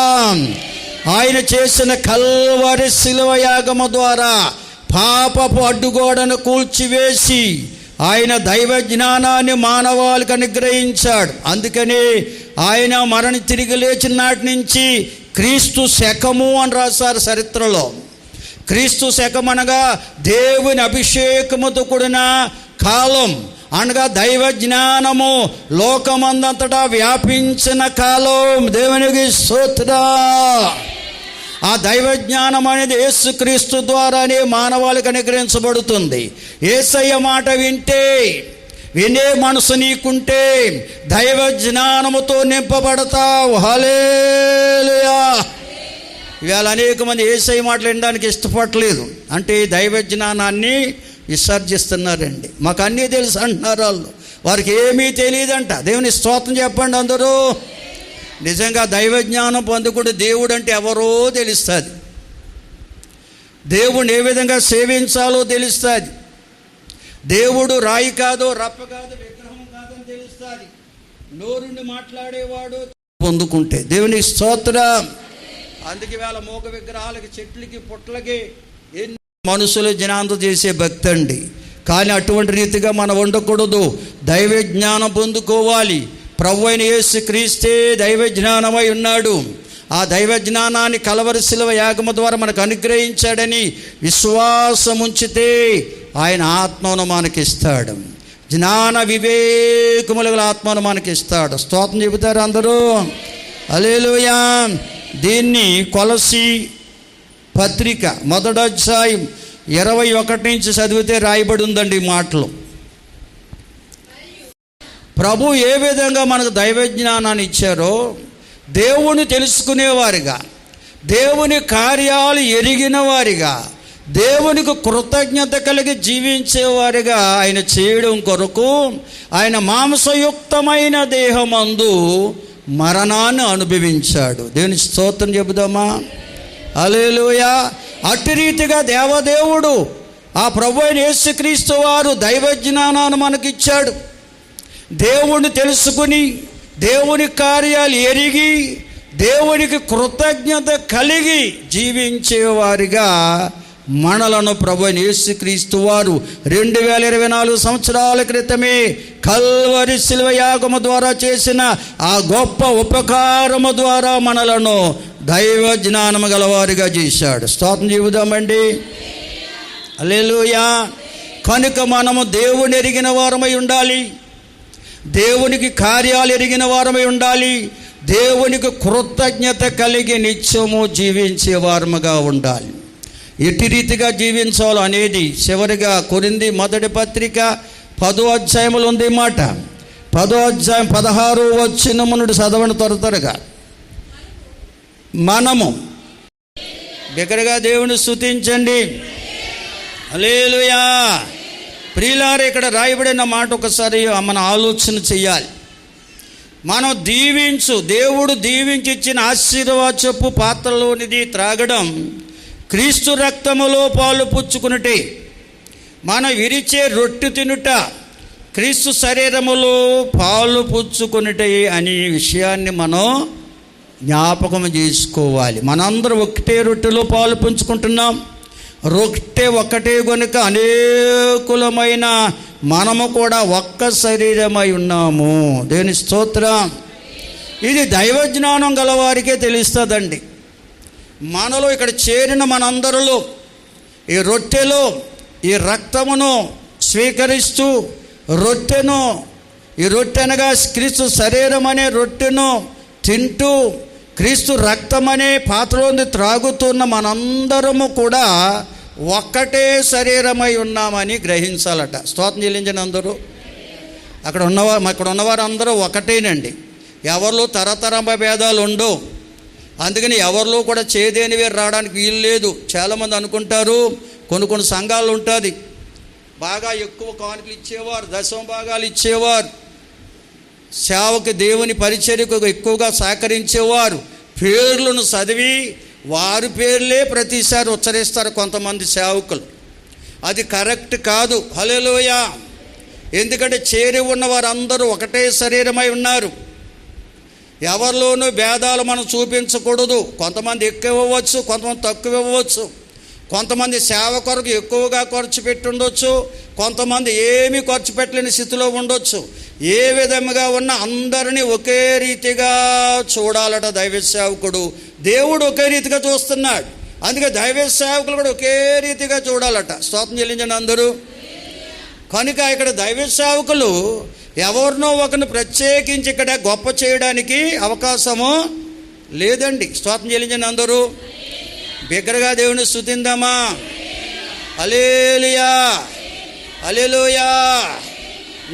ఆయన చేసిన కల్వరి శిలువ యాగము ద్వారా పాపపు అడ్డుగోడను కూల్చివేసి ఆయన దైవ జ్ఞానాన్ని మానవాళికి అనుగ్రహించాడు. అందుకని ఆయన మరణి తిరిగి లేచిన నాటి నుంచి క్రీస్తు శకము అని రాశారు చరిత్రలో. క్రీస్తు శకం అనగా దేవుని అభిషేకముతో కూడిన కాలం, అనగా దైవ జ్ఞానము లోకమందంతటా వ్యాపించిన కాలం. దేవునికి స్తోత్రం. ఆ దైవ జ్ఞానం అనేది యేసుక్రీస్తు ద్వారానే మానవాళికి అనుగ్రహించబడుతుంది. యేసయ్య మాట వినే మనసు నీకుంటే దైవ జ్ఞానముతో నింపబడతావు. హల్లెలూయా. ఇవాళ అనేక మంది యేసయ్య మాటలు వినడానికి ఇష్టపడలేదు. అంటే దైవ జ్ఞానాన్ని విసర్జిస్తున్నారండి. మాకు అన్నీ తెలుసు అంటున్నారు వాళ్ళు. వారికి ఏమీ తెలియదంట. దేవుని స్తోత్రం చెప్పండి అందరూ. నిజంగా దైవ జ్ఞానం పొందుకుంటే దేవుడు అంటే ఎవరో తెలుస్తుంది. దేవుడిని ఏ విధంగా సేవించాలో తెలుస్తుంది. దేవుడు రాయి కాదు, రప్ప కాదు, విగ్రహం కాదని తెలుస్తుంది. నోరుండి మాట్లాడేవాడు పొందుకుంటే. దేవుని స్తోత్రం. అందుకే వేళ మోగ విగ్రహాలకి, చెట్లకి, పుట్లకి ఎన్ని మనుషులు జ్ఞానం చేసే భక్తి అండి. కానీ అటువంటి రీతిగా మనం ఉండకూడదు. దైవ జ్ఞానం పొందుకోవాలి. ప్రభు అయిన యేసు క్రీస్తే దైవ జ్ఞానమై ఉన్నాడు. ఆ దైవ జ్ఞానాన్ని కల్వరి శిలువ యాగము ద్వారా మనకు అనుగ్రహించాడని విశ్వాసం ఉంచితే ఆయన ఆత్మను మనకిస్తాడు. జ్ఞాన వివేకముల గల ఆత్మను మనకిస్తాడు. స్తోత్రం చెబుతారు అందరూ. హల్లెలూయా. దీన్ని కొలసీ పత్రిక 1వ అధ్యాయం 21 నుంచి చదివితే రాయబడి ఉందండి ఈ మాటలు. ప్రభు ఏ విధంగా మనకు దైవ జ్ఞానాన్ని ఇచ్చారో, దేవుని తెలుసుకునేవారిగా, దేవుని కార్యాలు ఎరిగిన వారిగా, దేవునికి కృతజ్ఞత కలిగి జీవించేవారిగా ఆయన చేయడం కొరకు ఆయన మాంసయుక్తమైన దేహమందు మరణాన్ని అనుభవించాడు. దేవుని స్తోత్రం చెబుదామా. హల్లెలూయా. అట్టి రీతిగా దేవదేవుడు ఆ ప్రభు అయిన యేసుక్రీస్తు వారు దైవ జ్ఞానాన్ని మనకిచ్చాడు. దేవుని తెలుసుకుని, దేవుని కార్యాలు ఎరిగి, దేవునికి కృతజ్ఞత కలిగి జీవించేవారిగా మనలను ప్రభు అయిన యేసుక్రీస్తు వారు 2024 సంవత్సరాల క్రితమే కల్వరి శిలువ యాగము ద్వారా చేసిన ఆ గొప్ప ఉపకారము ద్వారా మనలను దైవ జ్ఞానము గలవారిగా చేశాడు. స్తోత్రం చెబుదామండి. హల్లెలూయా. కనుక మనము దేవుని ఎరిగిన వారమై ఉండాలి, దేవునికి కార్యాలు ఎరిగిన వారమై ఉండాలి, దేవునికి కృతజ్ఞత కలిగి నిత్యము జీవించే వారముగా ఉండాలి. ఎట్టి రీతిగా జీవించాలో అనేది చివరిగా కొరింథీ మొదటి పత్రిక 10వ అధ్యాయంలో ఉంది మాట. 10వ అధ్యాయం 16వ వచనం నుండి చదవండి త్వరగా. మనము బిగ్గరగా దేవుని స్తుతించండి. హల్లెలూయా. ప్రియులారా, ఇక్కడ రాయబడిన మాట ఒకసారి మన ఆలోచన చెయ్యాలి. మనం దేవుడు దీవించిచ్చిన ఆశీర్వాదపు పాత్రలోనిది త్రాగడం, క్రీస్తు రక్తములో పాలు పుచ్చుకునుటే, మనం విరిచే రొట్టె తినుట, క్రీస్తు శరీరములో పాలు పుచ్చుకునుటే అనే విషయాన్ని మనం జ్ఞాపకం చేసుకోవాలి. మనందరం ఒకటే రొట్టెలో పాలు పంచుకుంటున్నాం. రొట్టె ఒక్కటే కనుక అనేకులమైన మనము కూడా ఒక్క శరీరమై ఉన్నాము. దేవుని స్తోత్రం. ఇది దైవ జ్ఞానం గలవారికే తెలుస్తుందండి. మనలో ఇక్కడ చేరిన మనందరిలో ఈ రొట్టెలో ఈ రక్తమును స్వీకరిస్తూ ఈ రొట్టె అనగా క్రీస్తు శరీరం అనే రొట్టెను తింటూ క్రీస్తు రక్తం అనే పాత్రలోని త్రాగుతున్న మనందరము కూడా ఒక్కటే శరీరమై ఉన్నామని గ్రహించాలట. స్తోత్రం చెల్లించండి అందరూ. ఇక్కడ ఉన్నవారు అందరూ ఒకటేనండి. ఎవరిలో తరతరమ భేదాలు ఉండవు. అందుకని ఎవరిలో కూడా చేదేనివే రావడానికి వీలు లేదు. చాలామంది అనుకుంటారు కొన్ని సంఘాలు ఉంటుంది, బాగా ఎక్కువ కానుకలు ఇచ్చేవారు, దశమ భాగాలు ఇచ్చేవారు, సేవకు దేవుని పరిచర్యకు ఎక్కువగా సహకరించేవారు, పేర్లను చదివి వారి పేర్లే ప్రతిసారి ఉచ్చరిస్తారు కొంతమంది సేవకులు. అది కరెక్ట్ కాదు. హల్లెలూయా. ఎందుకంటే చేరి ఉన్న వారందరూ ఒకటే శరీరమై ఉన్నారు. ఎవరిలోనూ భేదాలు మనం చూపించకూడదు. కొంతమంది ఎక్కువ ఇవ్వచ్చు, కొంతమంది తక్కువ ఇవ్వచ్చు, కొంతమంది సేవ కొరకు ఎక్కువగా ఖర్చు పెట్టి ఉండొచ్చు, కొంతమంది ఏమీ ఖర్చు పెట్టలేని స్థితిలో ఉండొచ్చు. ఏ విధముగా ఉన్న అందరినీ ఒకే రీతిగా చూడాలట దైవ సేవకుడు. దేవుడు ఒకే రీతిగా చూస్తున్నాడు. అందుకే దైవ సేవకులు కూడా ఒకే రీతిగా చూడాలట. స్తోత్రం చెల్లించండి అందరూ. కనుక ఇక్కడ దైవ సేవకులు ఎవరినో ఒకరిని ప్రత్యేకించి ఇక్కడ గొప్ప చేయడానికి అవకాశము లేదండి. స్తోత్రం చెల్లించండి అందరూ. బిగ్గరగా దేవుని స్తుతిందామా. హల్లెలూయా, హల్లెలూయా.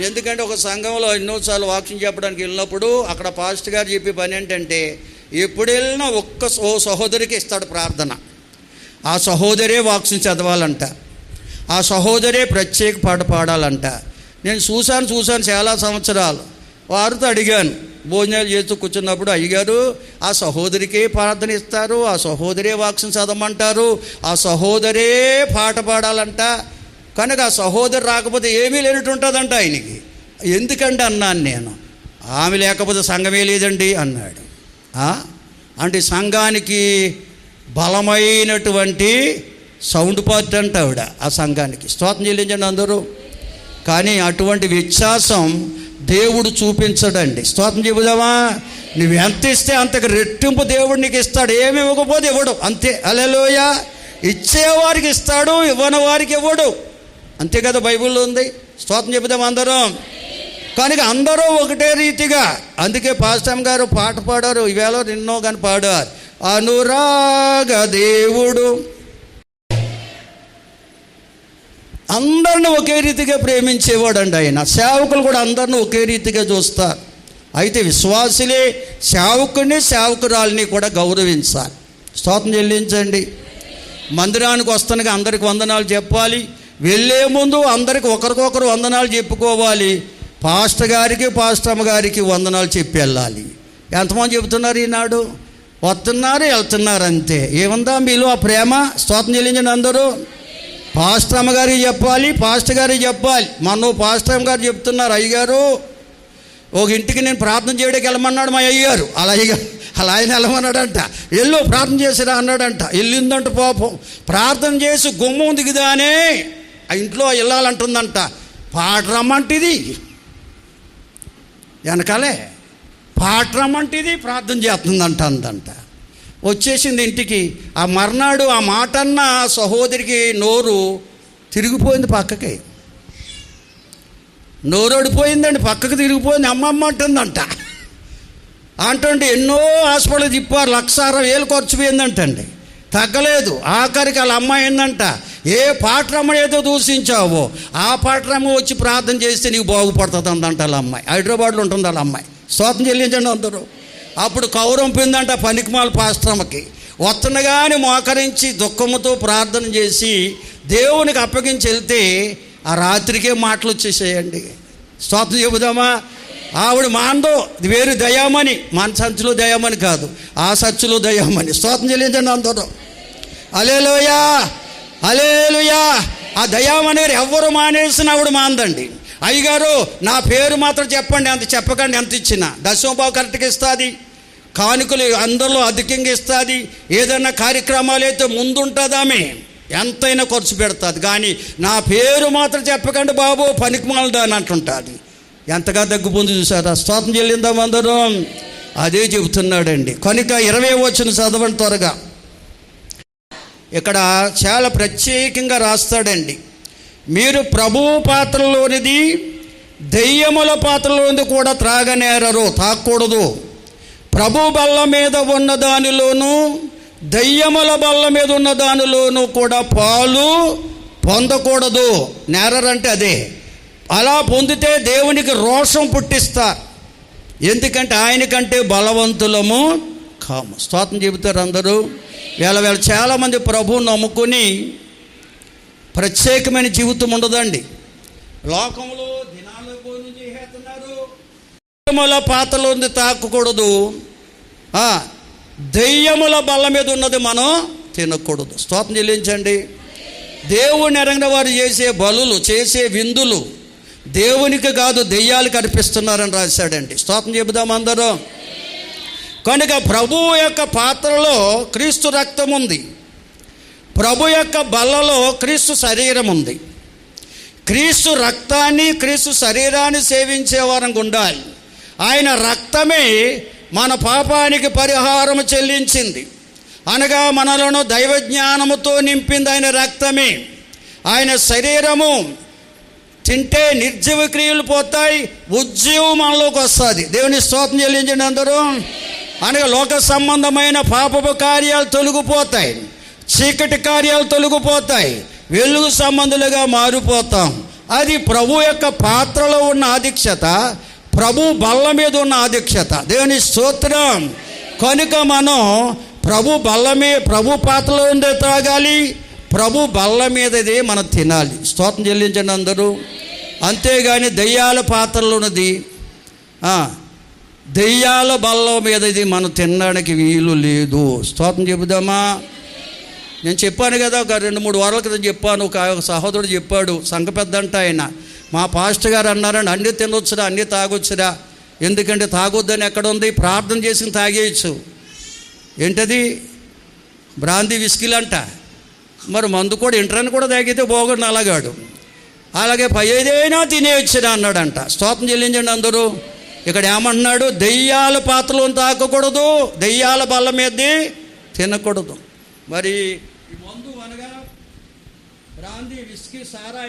ఎందుకంటే ఒక సంఘంలో ఎన్నోసార్లు వాక్యం చెప్పడానికి వెళ్ళినప్పుడు అక్కడ పాస్టర్ గారు చెప్పే పని ఏంటంటే, ఎప్పుడు వెళ్ళినా ఓ సహోదరికి ఇస్తాడు ప్రార్థన. ఆ సహోదరే వాక్యం చదవాలంట, ఆ సహోదరే ప్రత్యేక పాట పాడాలంట. నేను చూశాను చాలా సంవత్సరాలు. వారితో అడిగాను, భోజనాలు చేస్తూ కూర్చున్నప్పుడు, అయ్యగారు ఆ సహోదరికే ప్రార్థన ఇస్తారు, ఆ సహోదరే వాక్యం చదవమంటారు, ఆ సహోదరే పాట పాడాలంట, కనుక ఆ సహోదరు రాకపోతే ఏమీ లేనట్టు ఉంటుందంట ఆయనకి. ఎందుకంటే అన్నాను నేను, ఆమె లేకపోతే సంఘమే లేదండి అన్నాడు. అంటే సంఘానికి బలమైనటువంటి సౌండ్ పార్ట్ అంట ఆవిడ ఆ సంఘానికి. స్తోత్రం చెల్లించండి అందరూ. కానీ అటువంటి వ్యత్యాసం దేవుడు చూపించడండి. స్తోత్రం చెబుదామా. నువ్వు ఎంత ఇస్తే అంతకు రెట్టింపు దేవుడు నీకు ఇస్తాడు. ఏమి ఇవ్వకపోతే ఇవ్వడు, అంతే. హల్లెలూయా. ఇచ్చేవారికి ఇస్తాడు, ఇవ్వని వారికి ఇవ్వడు. అంతే కదా బైబిల్లో ఉంది. స్తోత్రం చెబుదాం అందరం. కనుక అందరూ ఒకటే రీతిగా, అందుకే పాస్టర్ గారు పాట పాడారు, ఈవేళ నిన్నో కానీ పాడారు, అనురాగ దేవుడు అందరిని ఒకే రీతిగా ప్రేమించేవాడు అండి ఆయన. సేవకులు కూడా అందరిని ఒకే రీతిగా చూస్తారు. అయితే విశ్వాసులే సేవకుని సేవకురాలిని కూడా గౌరవించాలి. స్తోత్రం చెల్లించండి. మందిరానికి వస్తానికి అందరికి వందనాలు చెప్పాలి. వెళ్ళే ముందు అందరికి ఒకరికొకరు వందనాలు చెప్పుకోవాలి. పాస్టర్ గారికి పాస్టర్ అమ్మ గారికి వందనాలు చెప్పి వెళ్ళాలి. ఎంతమంది చెబుతున్నారు ఈనాడు? వస్తున్నారు వెళ్తున్నారు అంతే. ఏముందా మీలో ఆ ప్రేమ? స్తోత్రం చెల్లించండి అందరూ. పాస్టర్ అమ్మగారికి చెప్పాలి, పాస్టర్ గారికి చెప్పాలి. మొన్న పాస్టర్ అమ్మ గారు చెప్తున్నారు, అయ్యగారు ఒక ఇంటికి నేను ప్రార్థన చేయడానికి వెళ్ళమన్నాడు మా అయ్యగారు. అలా ఆయన వెళ్ళమన్నాడంట. ఎల్లు ప్రార్థన చేసిరా అన్నాడంట. వెళ్ళిందంట పాపం. ప్రార్థన చేసి గుమ్మం దిగుదానే ఆ ఇంట్లో వెళ్ళాలంటుందంట. పాట రమ్మంటిది వెనకాలే, పాట రమ్మంటిది ప్రార్థన చేస్తుందంట అందంట. వచ్చేసింది ఇంటికి. ఆ మర్నాడు ఆ మాట అన్న సహోదరికి నోరు తిరిగిపోయింది, పక్కకి నోరు ఓడిపోయిందండి, పక్కకు తిరిగిపోయింది. అమ్మమ్మ అంటుందంట. అంటుంటే ఎన్నో హాస్పిటల్ తిప్పారు, 1,60,000 ఖర్చు పోయిందంటండి, తగ్గలేదు. ఆఖరికి వాళ్ళ అమ్మాయి ఏందంట, ఏ పాటరమ్మ ఏదో దూషించావో ఆ పాటరమ్మ వచ్చి ప్రార్థన చేస్తే నీకు బాగుపడుతుంది అందంట వాళ్ళ అమ్మాయి. హైదరాబాద్లో ఉంటుంది వాళ్ళ అమ్మాయి. స్తోత్రం చెల్లించండి అందరూ. అప్పుడు కౌరంపిందంట పనికిమాల పాస్టరమ్మకి. వస్తుండగానే మోకరించి దుఃఖముతో ప్రార్థన చేసి దేవునికి అప్పగించి వెళ్తే ఆ రాత్రికే మాటలు వచ్చేసేయండి. స్తోత్రం చెబుదామా? ఆవిడ మాందో వేరు దయామని, మన సంచులో దయామని కాదు, ఆ సచ్చులో దయామని. స్తోత్రం చెల్లించండి అందరూ. హల్లెలూయా, హల్లెలూయా. ఆ దయామని గారు ఎవ్వరు మానేసిన ఆవిడ మాందండి. అయ్యగారు నా పేరు మాత్రం చెప్పండి, అంత చెప్పకండి, ఎంత ఇచ్చినా దశమభాగం కరెక్ట్గా ఇస్తుంది, కానుకలు అందరిలో అధికంగా ఇస్తుంది, ఏదైనా కార్యక్రమాలు అయితే ముందుంటుందామే, ఎంతైనా ఖర్చు పెడుతుంది. కానీ నా పేరు మాత్రం చెప్పకండి బాబు, పనికిమాలదా అని అంటుంటుంది. ఎంతగా దగ్గుపోంది చూసారా? స్తోత్రం చెల్లిందాం అందరం. అదే చెబుతున్నాడండి. కనుక 20వ వచనం చదవండి త్వరగా. ఇక్కడ చాలా ప్రత్యేకంగా రాస్తాడండి, మీరు ప్రభువు పాత్రలోనిది దెయ్యముల పాత్రలోనిది కూడా త్రాగనేరరు, తాగకూడదు. ప్రభు బల్ల మీద ఉన్న దానిలోనూ దెయ్యముల బల్ల మీద ఉన్న దానిలోనూ కూడా పాలు పొందకూడదు. నేరరంటే అదే. అలా పొందితే దేవునికి రోషం పుట్టిస్తారు, ఎందుకంటే ఆయనకంటే బలవంతులము కాము. స్తోత్రం చెబుతారు అందరూ. వీళ్ళ చాలామంది ప్రభువు నమ్ముకొని ప్రత్యేకమైన జీవితం ఉండదండి. లోకంలో దినాలు భోజనం చేస్తున్నారు. దెయ్యముల పాత్రలో ఉంది తాకకూడదు, దెయ్యముల బల్ల మీద ఉన్నది మనం తినకూడదు. స్తోత్రం చెల్లించండి. దేవుని ఎరగిన వారు చేసే బలులు, చేసే విందులు దేవునికి కాదు దెయ్యాలకు అర్పిస్తున్నారని రాశాడండి. స్తోత్రం చెబుదాం అందరూ. కనుక ప్రభువు యొక్క పాత్రలో క్రీస్తు రక్తం ఉంది, ప్రభు యొక్క బల్లలో క్రీస్తు శరీరం ఉంది. క్రీస్తు రక్తాన్ని, క్రీస్తు శరీరాన్ని సేవించే వారంగా ఉండాలి. ఆయన రక్తమే మన పాపానికి పరిహారం చెల్లించింది, అనగా మనలను దైవజ్ఞానముతో నింపింది ఆయన రక్తమే. ఆయన శరీరము తింటే నిర్జీవ క్రియలు పోతాయి, ఉజ్జీవం మనలోకి వస్తుంది. దేవుని స్తోత్రం చెల్లించండి అందరూ. అనగా లోక సంబంధమైన పాపపు కార్యాలు తొలగిపోతాయి, చీకటి కార్యాలు తొలగిపోతాయి, వెలుగు సంబంధులుగా మారిపోతాం. అది ప్రభు యొక్క పాత్రలో ఉన్న ఆధిక్యత, ప్రభు బల్ల మీద ఉన్న ఆధిక్యత. దేవుని స్తోత్రం. కనుక మనం ప్రభు పాత్రలో ఉండే తాగాలి, ప్రభు బల్ల మీదది మనం తినాలి. స్తోత్రం చెల్లించండి అందరూ. అంతేగాని దెయ్యాల పాత్రలో ఉన్నది, దెయ్యాల బల్ల మీదది మనం తినడానికి వీలు లేదు. స్తోత్రం చెబుదామా? నేను చెప్పాను కదా, ఒక 2-3 వారాల క్రితం చెప్పాను. ఒక సహోదరుడు చెప్పాడు, సంఘ పెద్ద అంట ఆయన, మా పాస్టర్ గారు అన్నారండి, అన్నీ తినొచ్చురా, అన్నీ తాగొచ్చురా. ఎందుకంటే తాగొద్దని ఎక్కడ ఉంది? ప్రార్థన చేసి తాగేయచ్చు. ఏంటది? బ్రాందీ విస్కీలు అంట. మరి మందు కూడా ఇంటర్ని కూడా తాగితే బాగుండు అలాగాడు. అలాగే ఏదైనా తినేయచ్చురా అన్నాడంట. స్తోత్రం చెల్లించండి అందరూ. ఇక్కడ ఏమంటున్నాడు? దెయ్యాల పాత్రలో తాకకూడదు, దెయ్యాల బల్ల మీదది తినకూడదు. మరి ఈ మందు అనగా బ్రాందీ, విస్కీ, సారా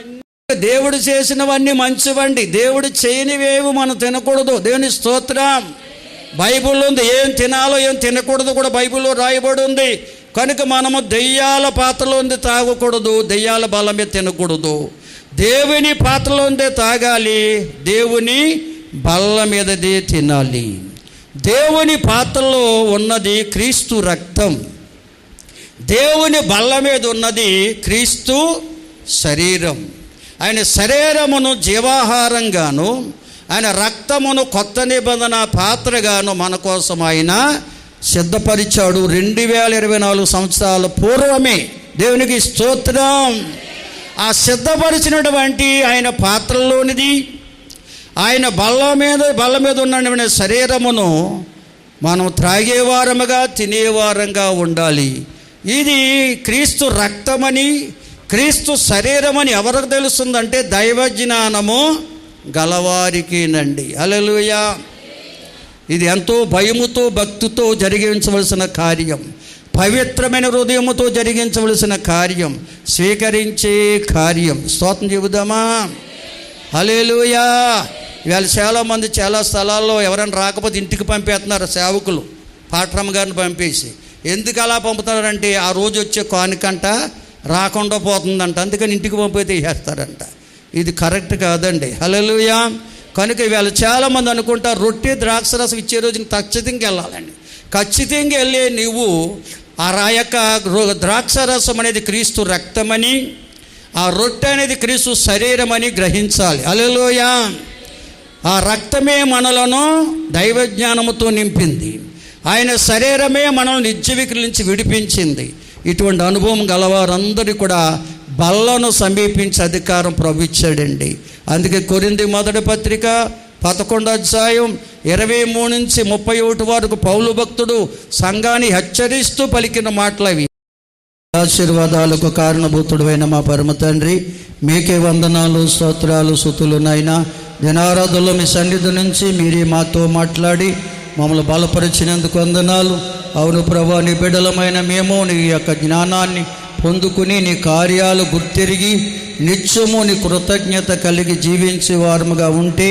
దేవుడు చేసినవన్నీ మంచివండి, దేవుడు చేయనివేవి మనం తినకూడదు. దేవుని స్తోత్రం. బైబిల్లో ఉంది, ఏం తినాలో ఏం తినకూడదు కూడా బైబిల్లో రాయబడి ఉంది. కనుక మనము దెయ్యాల పాత్రలోంది తాగకూడదు, దెయ్యాల బలమే తినకూడదు. దేవుని పాత్రలోందే తాగాలి, దేవుని బల్ల మీదదే తినాలి. దేవుని పాత్రలో ఉన్నది క్రీస్తు రక్తం, దేవుని బల్ల మీద ఉన్నది క్రీస్తు శరీరం. ఆయన శరీరమును జీవాహారంగాను, ఆయన రక్తమును కొత్త నిబంధన పాత్రగాను మన కోసం ఆయన సిద్ధపరిచాడు 2024 సంవత్సరాల పూర్వమే. దేవునికి స్తోత్రం. ఆ సిద్ధపరిచినటువంటి ఆయన పాత్రలోనిది, ఆయన బల్ల మీద ఉన్న శరీరమును మనం త్రాగేవారముగా తినేవారంగా ఉండాలి. ఇది క్రీస్తు రక్తమని, క్రీస్తు శరీరమని ఎవరికి తెలుస్తుందంటే దైవజ్ఞానము గలవారికినండి. హల్లెలూయా. ఇది ఎంతో భయముతో భక్తితో జరిగించవలసిన కార్యం, పవిత్రమైన హృదయముతో జరిగించవలసిన కార్యం, స్వీకరించే కార్యం. స్తోత్రం చెబుదామా? హల్లెలూయా. ఇవాళ చాలామంది చాలా స్థలాల్లో ఎవరైనా రాకపోతే ఇంటికి పంపేస్తున్నారు సేవకులు, పాట్రమ్మ గారిని పంపేసి. ఎందుకు అలా పంపుతున్నారంటే ఆ రోజు వచ్చే కానుకంట రాకుండా పోతుందంట, అందుకని ఇంటికి పంపితే చేస్తారంట. ఇది కరెక్ట్ కాదండి. హల్లెలూయా. కనుక ఇవాళ చాలామంది అనుకుంటారు రొట్టె ద్రాక్షరసం ఇచ్చే రోజుని ఖచ్చితంగా వెళ్ళాలండి. ఖచ్చితంగా వెళ్ళే నువ్వు ఆ యొక్క ద్రాక్షరసం అనేది క్రీస్తు రక్తమని, ఆ రొట్టె అనేది క్రీస్తు శరీరం అని గ్రహించాలి. హల్లెలూయా. ఆ రక్తమే మనలను దైవజ్ఞానముతో నింపింది, ఆయన శరీరమే మనల్ని నిత్యవిక్రి నుంచి విడిపించింది. ఇటువంటి అనుభవం గలవారందరూ కూడా బల్లను సమీపించే అధికారం ప్రభు ఇచ్చాడండి. అందుకే కొరింథీ మొదటి పత్రిక 11వ అధ్యాయం 23 నుంచి 31 వరకు పౌలు భక్తుడు సంఘాన్ని హెచ్చరిస్తూ పలికిన మాటలవి. ఆశీర్వాదాలకు కారణభూతుడైన మా పరమ తండ్రి, మీకే వందనాలు, స్తోత్రాలు, స్తుతులు. నాయనా, దినారాధనలో మీ సన్నిధి నుంచి మీరే మాతో మాట్లాడి మమ్మల్ని బలపరిచినందుకు వందనాలు. అవును ప్రభా, నీ బిడ్డలమైన మేము నీ యొక్క జ్ఞానాన్ని పొందుకుని నీ కార్యాలు గుర్తిరిగి నిత్యము నీ కృతజ్ఞత కలిగి జీవించే వారముగా ఉంటే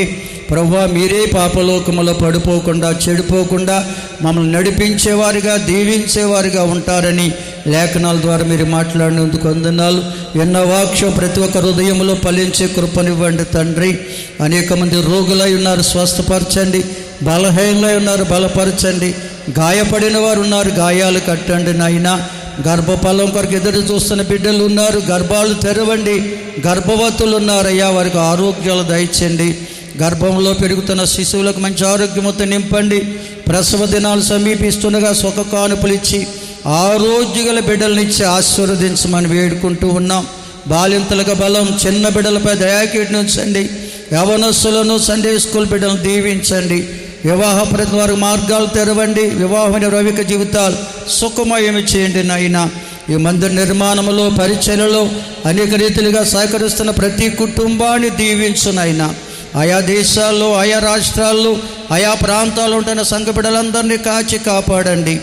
ప్రభా, మీరే పాపలోకములో పడిపోకుండా చెడిపోకుండా మమ్మల్ని నడిపించేవారిగా దీవించేవారిగా ఉంటారని లేఖనాల ద్వారా మీరు మాట్లాడినందుకు వందనాలు. ఎన్నో వాక్యం ప్రతి ఒక్క హృదయంలో ఫలించే కృపనివ్వండి తండ్రి. అనేక మంది రోగులై ఉన్నారు, స్వస్థపరచండి. బలహీనలై ఉన్నారు, బలపరచండి. గాయపడిన వారు ఉన్నారు, గాయాలు కట్టండి నాయనా. గర్భఫలం కొరకు ఎదురు చూస్తున్న బిడ్డలు ఉన్నారు, గర్భాలు తెరవండి. గర్భవతులు ఉన్నారయ్యా, వారికి ఆరోగ్యాలు దయచండి. గర్భంలో పెరుగుతున్న శిశువులకు మంచి ఆరోగ్యముతో నింపండి. ప్రసవ దినాలు సమీపిస్తుండగా సుఖ కానుపులు ఇచ్చి ఆరోగ్యగల బిడ్డలనిచ్చి ఆశీర్వదించమని వేడుకుంటూ ఉన్నాం. బాలింతలకు బలం, చిన్న బిడ్డలపై దయాకీటును ఉంచండి. యవనస్తులను సండే స్కూల్ బిడ్డలను దీవించండి. వివాహ ప్రతి వారి మార్గాలు తెరవండి. వివాహమైన రవిక జీవితాలు సుఖమయమి చేయండి నాయనా. ఈ మందిర నిర్మాణంలో, పరిచయలలో అనేక రీతిలుగా సహకరిస్తున్న ప్రతి కుటుంబాన్ని దీవించు నాయనా. ఆయా దేశాల్లో, ఆయా రాష్ట్రాల్లో, ఆయా ప్రాంతాల్లో ఉంటున్న సంఘ బిడ్డలందరినీ కాచి కాపాడండి.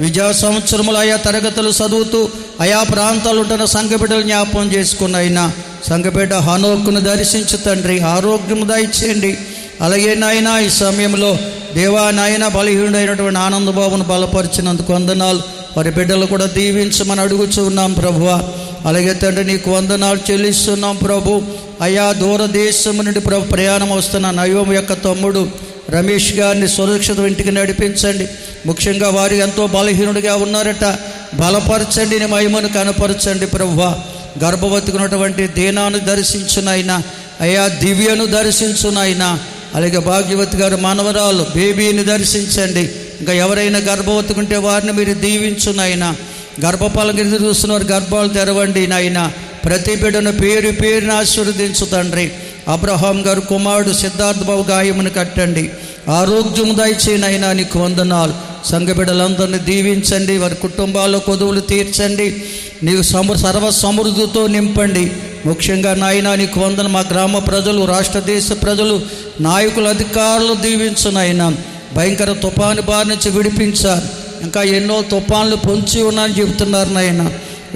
విద్యా సంవత్సరములు ఆయా తరగతులు చదువుతూ ఆయా ప్రాంతాలు ఉంటున్న సంఘ బిడ్డలు జ్ఞాపకం చేసుకున్నైనా సంఘబిడ్డ హనోకును దర్శించు తండ్రి, ఆరోగ్యం దయచేయండి. అలాగే నాయన ఈ సమయంలో దేవా నాయన బలహీనుడైనటువంటి ఆనందబాబును బలపరిచినందుకు వందనాలు. వారి బిడ్డలు కూడా దీవించమని అడుగుచూ ఉన్నాం ప్రభువా. అలాగే తండ్రి నీకు వందనాలు చెల్లిస్తున్నాం ప్రభు. అయా దూరదేశం నుండి ప్రభు ప్రయాణం వస్తున్న నయోము యొక్క తమ్ముడు రమేష్ గారిని సురక్షిత ఇంటికి నడిపించండి. ముఖ్యంగా వారు ఎంతో బలహీనుడిగా ఉన్నారట, బలపరచండి, నీ మహిమను కనపరచండి ప్రభువా. గర్భవతికి ఉన్నటువంటి దీనాను దర్శించునైనా, అయా దివ్యను దర్శించునైనా. అలాగే భాగ్యవతి గారు మానవరాలు బేబీని దర్శించండి. ఇంకా ఎవరైనా గర్భవతికి ఉంటే వారిని మీరు దీవించునైనా. గర్భఫలం ఎదురు చూస్తున్నవారు గర్భాలు తెరవండి నాయన. ప్రతి బిడ్డను పేరు పేరుని ఆశీర్వదించు తండ్రి. అబ్రహాం గారు కుమారుడు సిద్ధార్థ బాబు గాయమును కట్టండి, ఆరోగ్యము దయచేనైనా నీకు వందనాలు. సంఘ బిడ్డలందరినీ దీవించండి, వారి కుటుంబాల్లో కొదువులు తీర్చండి, నీకు సర్వ సమృద్ధితో నింపండి. ముఖ్యంగా నాయన నీకు వందన. మా గ్రామ ప్రజలు, రాష్ట్ర దేశ ప్రజలు, నాయకులు, అధికారులు దీవించు నాయన. భయంకర తుఫాను బారి నుంచి విడిపించారు. ఇంకా ఎన్నో తుఫాన్లు పొంచి ఉన్నాయని చెబుతున్నారు నాయన.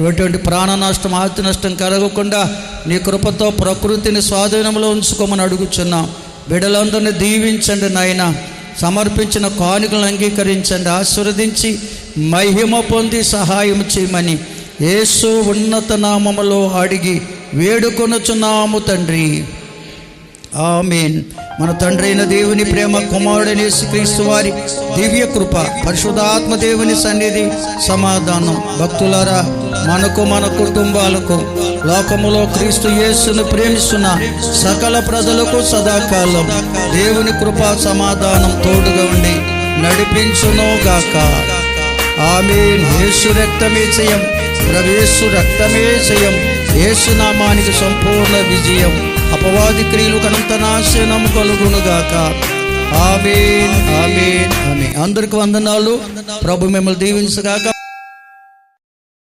ఎటువంటి ప్రాణ నష్టం, ఆస్తి నష్టం కలగకుండా నీ కృపతో ప్రకృతిని స్వాధీనంలో ఉంచుకోమని అడుగుచున్నాం. బిడ్డలందరినీ దీవించండి నాయన. సమర్పించిన కానుకలను అంగీకరించండి, ఆశీర్వదించి మహిమ పొంది సహాయం చేయమని యేసు ఉన్నత నామములో అడిగి వేడుకొనుచున్నాము తండ్రి. ఆమేన్. మన తండ్రి అయిన దేవుని ప్రేమ, కుమారుడైన యేసుక్రీస్తు వారి దివ్య కృప, పరిశుద్ధాత్మ దేవుని సన్నిధి, సమాధానం భక్తులారా మనకు, మన కుటుంబాలకు, లోకములో క్రీస్తు యేసును ప్రేమిస్తున్న సకల ప్రజలకు సదాకాలం దేవుని కృప, సమాధానం తోడుగా ఉండి నడిపించును గాక. ఆమేన్. యేసు రక్తమే జయం, యేసు రక్తమే జయం. యేసు నామానికి సంపూర్ణ విజయం. అపవాది క్రియలు కనంత నాశనం కలుగునుగాక. ఆమేన్, ఆమేన్, ఆమేన్. అందరికి వందనాలు. ప్రభు మిమ్మల్ని దీవించుగాక.